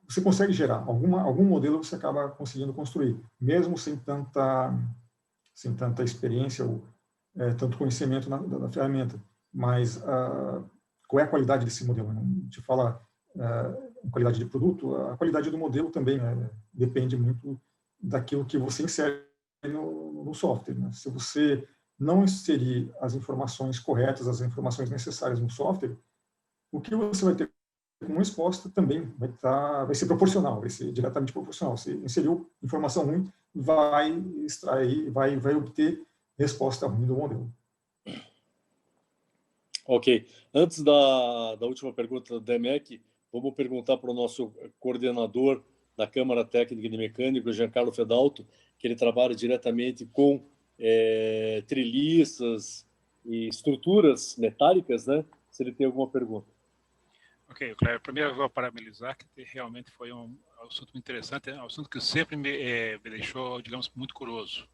você consegue gerar algum modelo, você acaba conseguindo construir, mesmo sem tanta experiência ou tanto conhecimento da ferramenta. mas qual é a qualidade desse modelo? A gente fala qualidade de produto, a qualidade do modelo também depende muito daquilo que você insere no software. Né? Se você não inserir as informações corretas, as informações necessárias no software, o que você vai ter como resposta também vai ser proporcional, vai ser diretamente proporcional. Você inseriu informação ruim, vai extrair, vai obter resposta ruim do modelo. Ok. Antes da última pergunta do DMEC, vamos perguntar para o nosso coordenador da Câmara Técnica de Mecânico, Giancarlo Fedalto, que ele trabalha diretamente com treliças e estruturas metálicas, né? Se ele tem alguma pergunta. Ok, Cléber, primeiro eu vou parabenizar, que realmente foi um assunto muito interessante, um assunto que sempre me deixou, digamos, muito curioso.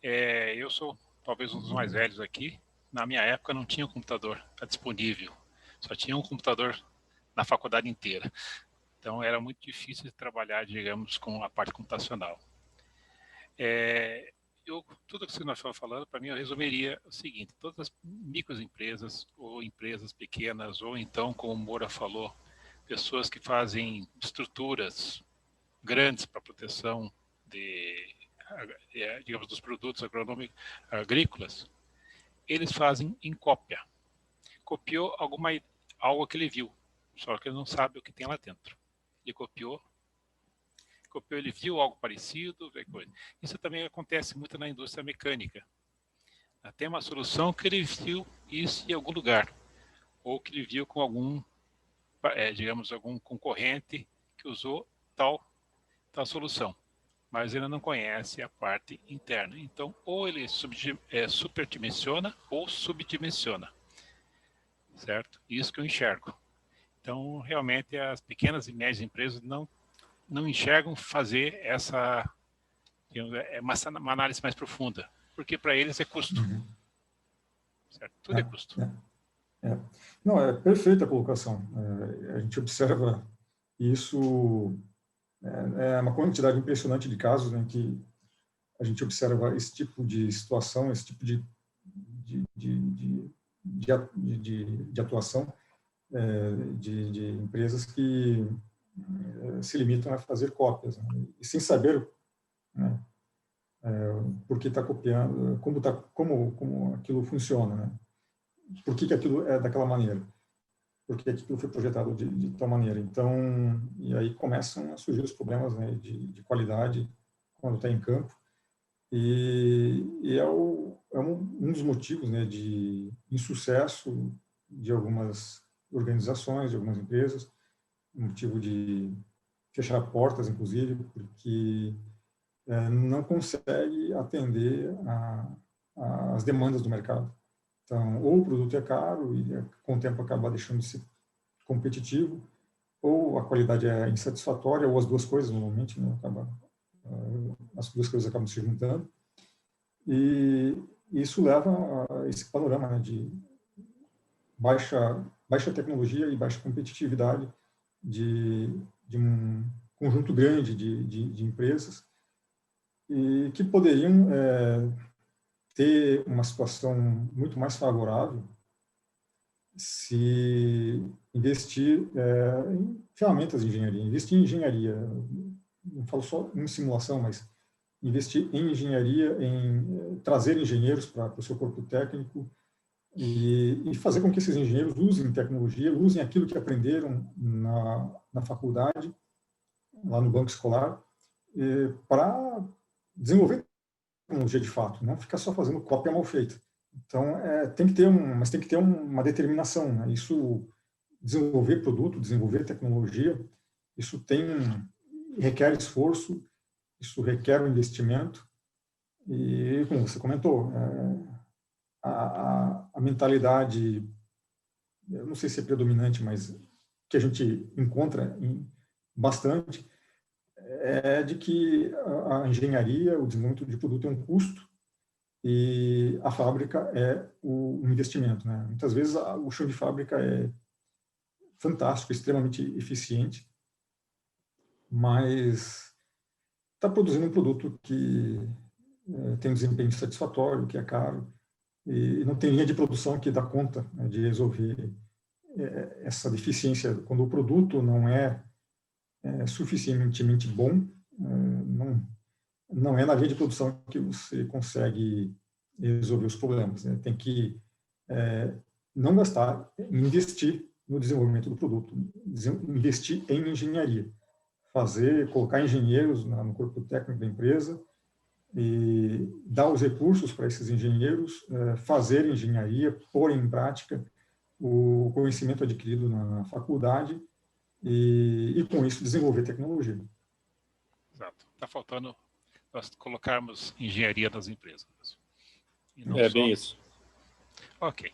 Eu sou talvez um dos mais velhos aqui. Na minha época não tinha um computador disponível, só tinha um computador na faculdade inteira. Então era muito difícil de trabalhar, digamos, com a parte computacional. Tudo que nós estamos falando, para mim, eu resumiria o seguinte: todas as microempresas ou empresas pequenas, ou então, como o Moura falou, pessoas que fazem estruturas grandes para proteção digamos, dos produtos agrícolas, eles fazem em cópia. Copiou algo que ele viu, só que ele não sabe o que tem lá dentro. Ele copiou, ele viu algo parecido. Isso também acontece muito na indústria mecânica. Tem uma solução que ele viu isso em algum lugar, ou que ele viu com algum, digamos, algum concorrente que usou tal solução, mas ele não conhece a parte interna. Então, ou ele superdimensiona ou subdimensiona, certo? Isso que eu enxergo. Então, realmente, as pequenas e médias empresas não enxergam fazer uma análise mais profunda, porque para eles é custo. Certo? Tudo é custo. Não, é perfeita a colocação. A gente observa isso, uma quantidade impressionante de casos, né, que a gente observa esse tipo de situação, esse tipo de atuação de empresas que se limitam a fazer cópias, né, e sem saber, né, por que está copiando, como aquilo funciona, né? Por que aquilo é daquela maneira, por que aquilo foi projetado de tal maneira. Então, e aí começam a surgir os problemas, né, de qualidade quando está em campo, e é um dos motivos, né, de insucesso de algumas organizações, de algumas empresas, motivo de fechar portas, inclusive, porque não consegue atender às demandas do mercado. Então, ou o produto é caro e com o tempo acaba deixando de ser competitivo, ou a qualidade é insatisfatória, ou as duas coisas normalmente, né, as duas coisas acabam se juntando, e isso leva a esse panorama, né, de baixa tecnologia e baixa competitividade de um conjunto grande de empresas e que poderiam ter uma situação muito mais favorável se investir em ferramentas de engenharia. Investir em engenharia, não falo só em simulação, mas investir em engenharia, em trazer engenheiros para o seu corpo técnico e fazer com que esses engenheiros usem tecnologia, usem aquilo que aprenderam na faculdade, lá no banco escolar, para desenvolver tecnologia de fato, não ficar só fazendo cópia mal feita. Então, tem que ter uma determinação, né? Isso, desenvolver produto, desenvolver tecnologia, isso requer esforço, isso requer um investimento, e, como você comentou, a mentalidade, eu não sei se é predominante, mas que a gente encontra bastante, é de que a engenharia, o desenvolvimento de produto é um custo e a fábrica é um investimento, né? Muitas vezes o chão de fábrica é fantástico, extremamente eficiente, mas está produzindo um produto que tem um desempenho satisfatório, que é caro, e não tem linha de produção que dá conta, né, de resolver essa deficiência. Quando o produto não é suficientemente bom, não é na linha de produção que você consegue resolver os problemas, né? Tem que não gastar, investir no desenvolvimento do produto, investir em engenharia, colocar engenheiros no corpo técnico da empresa e dar os recursos para esses engenheiros fazer engenharia, pôr em prática o conhecimento adquirido na faculdade e com isso desenvolver tecnologia. Exato. Está faltando nós colocarmos engenharia nas empresas. E não bem isso. Ok.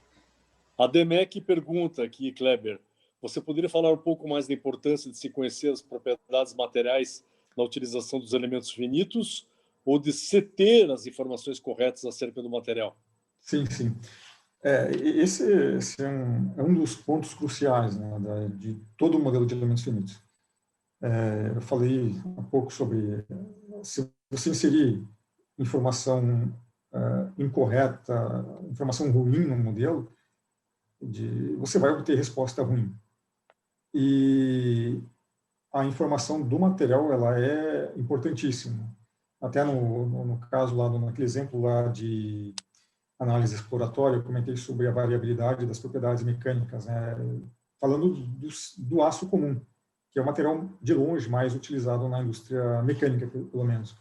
A Demec pergunta aqui, Kleber, você poderia falar um pouco mais da importância de se conhecer as propriedades materiais na utilização dos elementos finitos ou de se ter as informações corretas acerca do material? Sim, sim. Esse é um dos pontos cruciais, né, de todo o modelo de elementos finitos. Eu falei um pouco sobre se você inserir informação incorreta, informação ruim no modelo, você vai obter resposta ruim. E a informação do material ela é importantíssima. Até no caso lá, naquele exemplo lá de análise exploratória, eu comentei sobre a variabilidade das propriedades mecânicas, né? Falando do aço comum, que é o material de longe mais utilizado na indústria mecânica, pelo menos.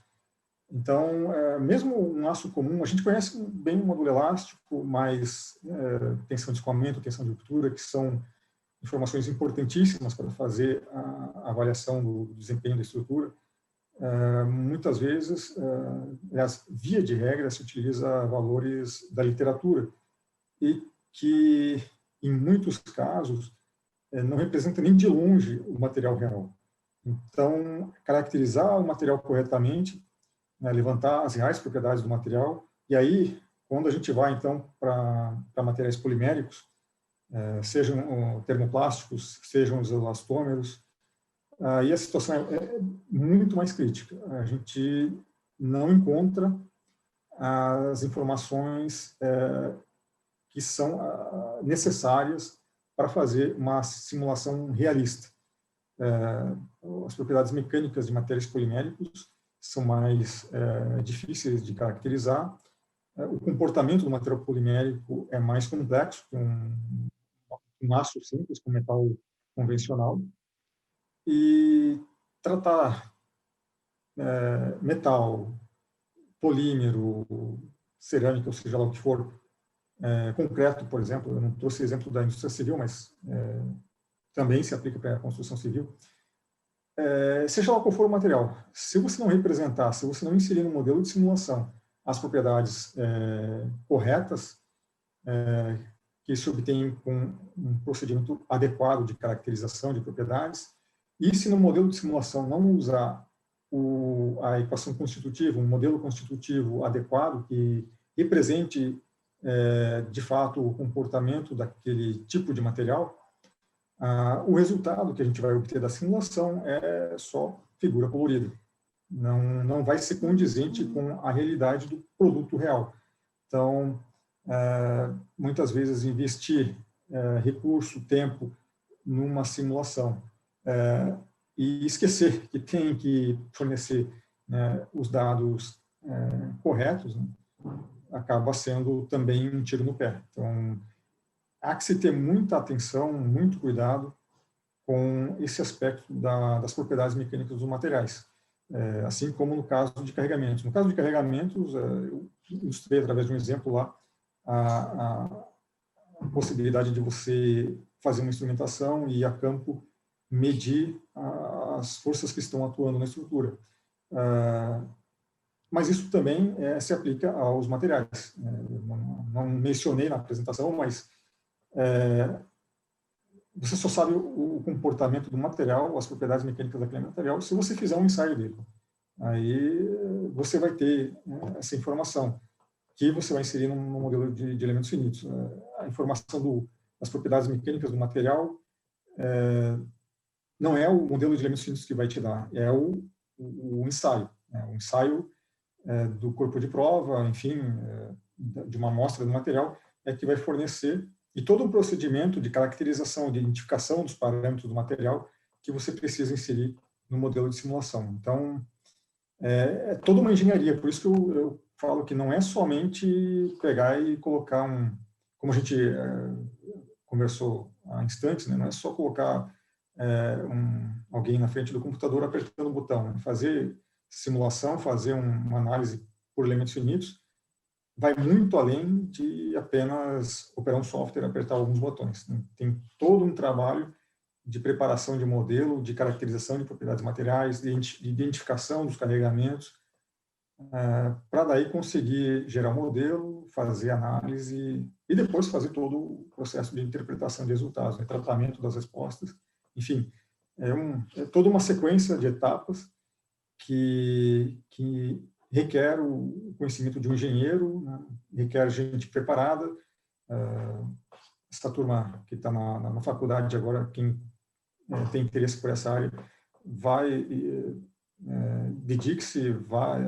Então, mesmo um aço comum, a gente conhece bem o módulo elástico, mas tensão de escoamento, tensão de ruptura, que são informações importantíssimas para fazer a avaliação do desempenho da estrutura. Muitas vezes, via de regra, se utiliza valores da literatura e que, em muitos casos, não representa nem de longe o material real. Então, caracterizar o material corretamente, né, levantar as reais propriedades do material, e aí, quando a gente vai, então, para materiais poliméricos, sejam termoplásticos, sejam os elastômeros, aí a situação é muito mais crítica. A gente não encontra as informações que são necessárias para fazer uma simulação realista. As propriedades mecânicas de materiais poliméricos são mais difíceis de caracterizar. O comportamento do material polimérico é mais complexo, com um aço simples, com metal convencional. E tratar metal, polímero, cerâmica, ou seja lá o que for, concreto, por exemplo, eu não trouxe exemplo da indústria civil, mas também se aplica para a construção civil. Seja lá qual for o material, se você não representar, se você não inserir no modelo de simulação as propriedades corretas, que se obtêm com um procedimento adequado de caracterização de propriedades, e se no modelo de simulação não usar a equação constitutiva, um modelo constitutivo adequado que represente, de fato, o comportamento daquele tipo de material, o resultado que a gente vai obter da simulação é só figura colorida. Não vai ser condizente com a realidade do produto real. Então, muitas vezes, investir recurso, tempo, numa simulação e esquecer que tem que fornecer os dados corretos, né, acaba sendo também um tiro no pé. Então, há que se ter muita atenção, muito cuidado com esse aspecto das propriedades mecânicas dos materiais, assim como no caso de carregamentos. No caso de carregamentos, eu ilustrei através de um exemplo lá a possibilidade de você fazer uma instrumentação e a campo medir as forças que estão atuando na estrutura. Mas isso também se aplica aos materiais. Não mencionei na apresentação, mas você só sabe o comportamento do material, as propriedades mecânicas daquele material, se você fizer um ensaio dele. Aí você vai ter essa informação que você vai inserir num modelo de elementos finitos. A informação das propriedades mecânicas do material não é o modelo de elementos finitos que vai te dar, é o ensaio. O ensaio do corpo de prova, enfim, de uma amostra do material, é que vai fornecer, e todo um procedimento de caracterização, de identificação dos parâmetros do material que você precisa inserir no modelo de simulação. Então, é toda uma engenharia, por isso que eu falo que não é somente pegar e colocar como a gente conversou há instantes, né, não é só colocar alguém na frente do computador apertando o botão, né, fazer simulação, fazer uma análise por elementos finitos, vai muito além de apenas operar um software, apertar alguns botões. Né? Tem todo um trabalho de preparação de modelo, de caracterização de propriedades materiais, de identificação dos carregamentos, para daí conseguir gerar um modelo, fazer análise e depois fazer todo o processo de interpretação de resultados, né? Tratamento das respostas. Enfim, é toda uma sequência de etapas que requer o conhecimento de um engenheiro, né? Requer gente preparada. Essa turma que está na faculdade agora, quem tem interesse por essa área, dedique-se, vai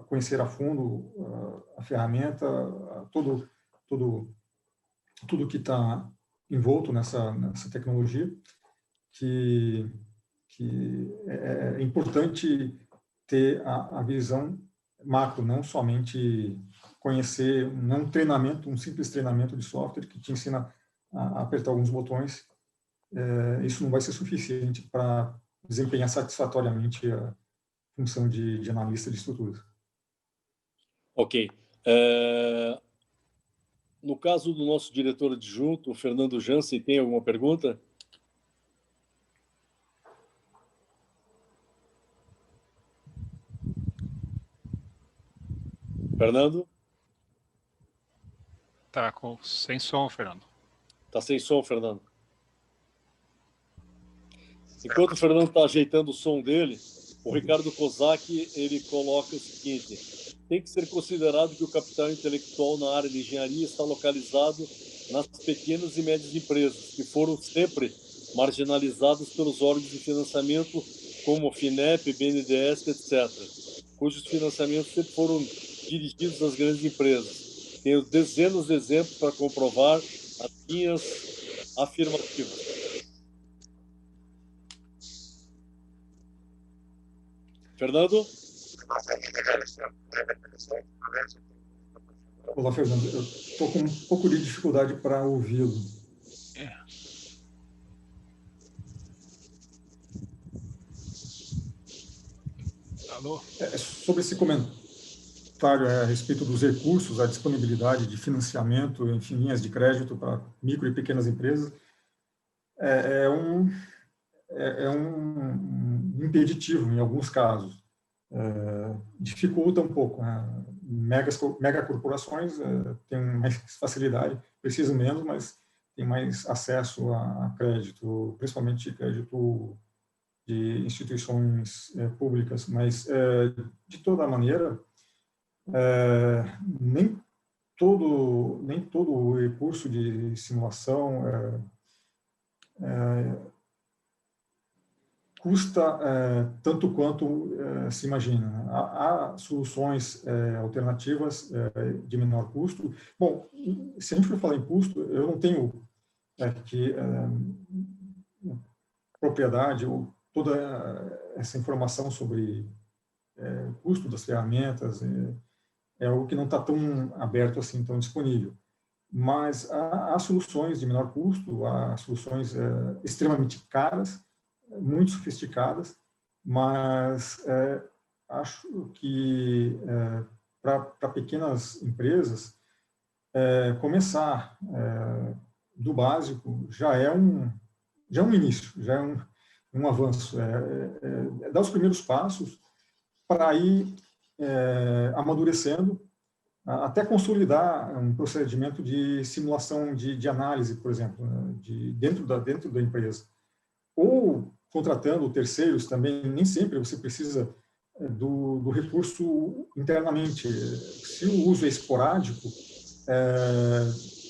conhecer a fundo a ferramenta, tudo que está envolto nessa tecnologia, que é importante ter a visão macro, não somente conhecer, não um simples treinamento de software que te ensina a apertar alguns botões. Isso não vai ser suficiente para desempenhar satisfatoriamente a função de analista de estruturas. Ok. No caso do nosso diretor adjunto, o Fernando Jansen, tem alguma pergunta? Fernando? Tá sem som, Fernando. Tá sem som, Fernando. Enquanto o Fernando está ajeitando o som dele, o Ricardo Kozak, ele coloca o seguinte: tem que ser considerado que o capital intelectual na área de engenharia está localizado nas pequenas e médias empresas, que foram sempre marginalizadas pelos órgãos de financiamento como FINEP, BNDES, etc., cujos financiamentos sempre foram dirigidos às grandes empresas. Tenho dezenas de exemplos para comprovar as minhas afirmativas. Fernando? Olá, Fernando. Eu estou com um pouco de dificuldade para ouvi-lo. Alô? Sobre esse comentário a respeito dos recursos, a disponibilidade de financiamento, enfim, linhas de crédito para micro e pequenas empresas, é um impeditivo em alguns casos. Dificulta um pouco. Né? Megacorporações têm mais facilidade, precisam menos, mas têm mais acesso a crédito, principalmente crédito de instituições públicas. Mas, de toda maneira, nem todo o recurso de simulação custa tanto quanto se imagina. Né? Há soluções alternativas de menor custo. Bom, se a gente for falar em custo, eu não tenho aqui propriedade ou toda essa informação sobre custo das ferramentas, é algo que não está tão aberto assim, tão disponível. Mas há soluções de menor custo, há soluções extremamente caras, muito sofisticadas, mas acho que para pequenas empresas, começar do básico já é um início, já é um avanço, dar os primeiros passos para ir amadurecendo, até consolidar um procedimento de simulação de análise, por exemplo, né, dentro da empresa. Ou contratando terceiros também, nem sempre você precisa do recurso internamente. Se o uso é esporádico,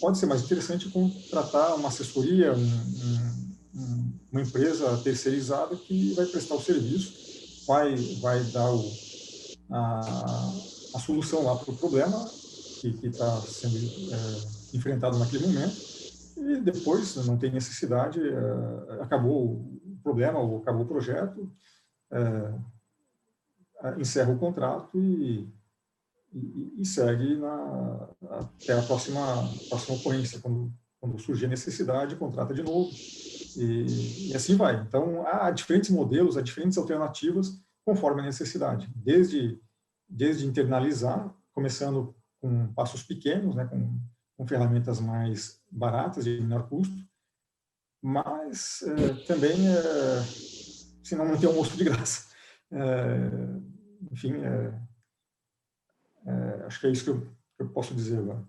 pode ser mais interessante contratar uma assessoria, uma empresa terceirizada que vai prestar o serviço, vai dar a a solução lá para o problema que está sendo enfrentado naquele momento, e depois não tem necessidade, acabou o problema ou acabou o projeto, encerra o contrato e segue até a próxima ocorrência. Quando surgir a necessidade, contrata de novo e assim vai. Então, há diferentes modelos, há diferentes alternativas conforme a necessidade, desde internalizar, começando com passos pequenos, né, com ferramentas mais baratas de menor custo, mas também, senão não tem almoço de graça. Enfim, acho que é isso que eu posso dizer agora.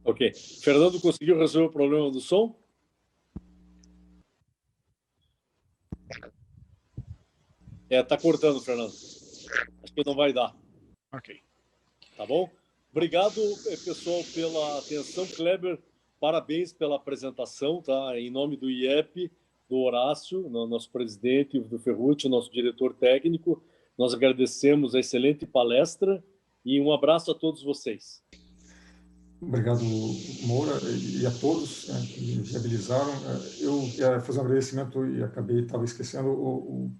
Ok. Fernando, conseguiu resolver o problema do som? Tá cortando, Fernando. Acho que não vai dar. Ok. Tá bom? Obrigado, pessoal, pela atenção. Kleber, parabéns pela apresentação, tá? Em nome do IEP, do Horácio, nosso presidente, do Ferrucci, nosso diretor técnico, nós agradecemos a excelente palestra e um abraço a todos vocês. Obrigado, Moura, e a todos que viabilizaram. Eu quero fazer um agradecimento e estava esquecendo o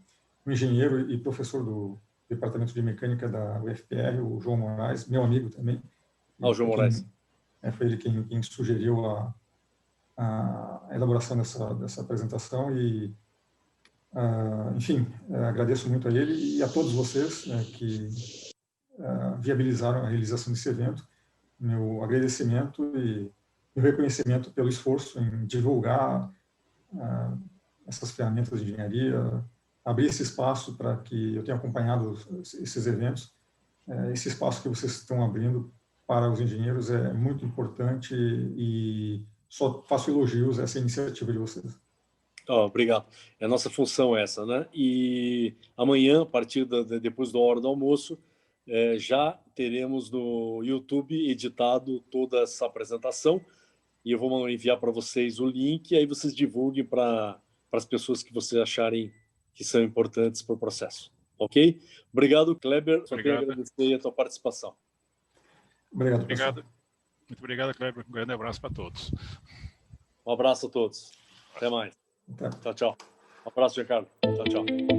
engenheiro e professor do Departamento de Mecânica da UFPR, o João Moraes, meu amigo também. O João Moraes. Foi ele quem sugeriu a elaboração dessa apresentação e, enfim, agradeço muito a ele e a todos vocês que viabilizaram a realização desse evento. Meu agradecimento e meu reconhecimento pelo esforço em divulgar essas ferramentas de engenharia, abrir esse espaço para que eu tenha acompanhado esses eventos. Esse espaço que vocês estão abrindo para os engenheiros é muito importante e só faço elogios a essa iniciativa de vocês. Obrigado. É a nossa função essa, né? E amanhã, a partir depois da hora do almoço, já teremos no YouTube editado toda essa apresentação e eu vou enviar para vocês o link e aí vocês divulguem para as pessoas que vocês acharem que são importantes para o processo. Ok? Obrigado, Kleber. Só tenho a agradecer a tua participação. Obrigado, pessoal. Muito obrigado, Kleber. Um grande abraço para todos. Um abraço a todos. Até mais. Tchau, tchau. Um abraço, Ricardo. Tchau, tchau.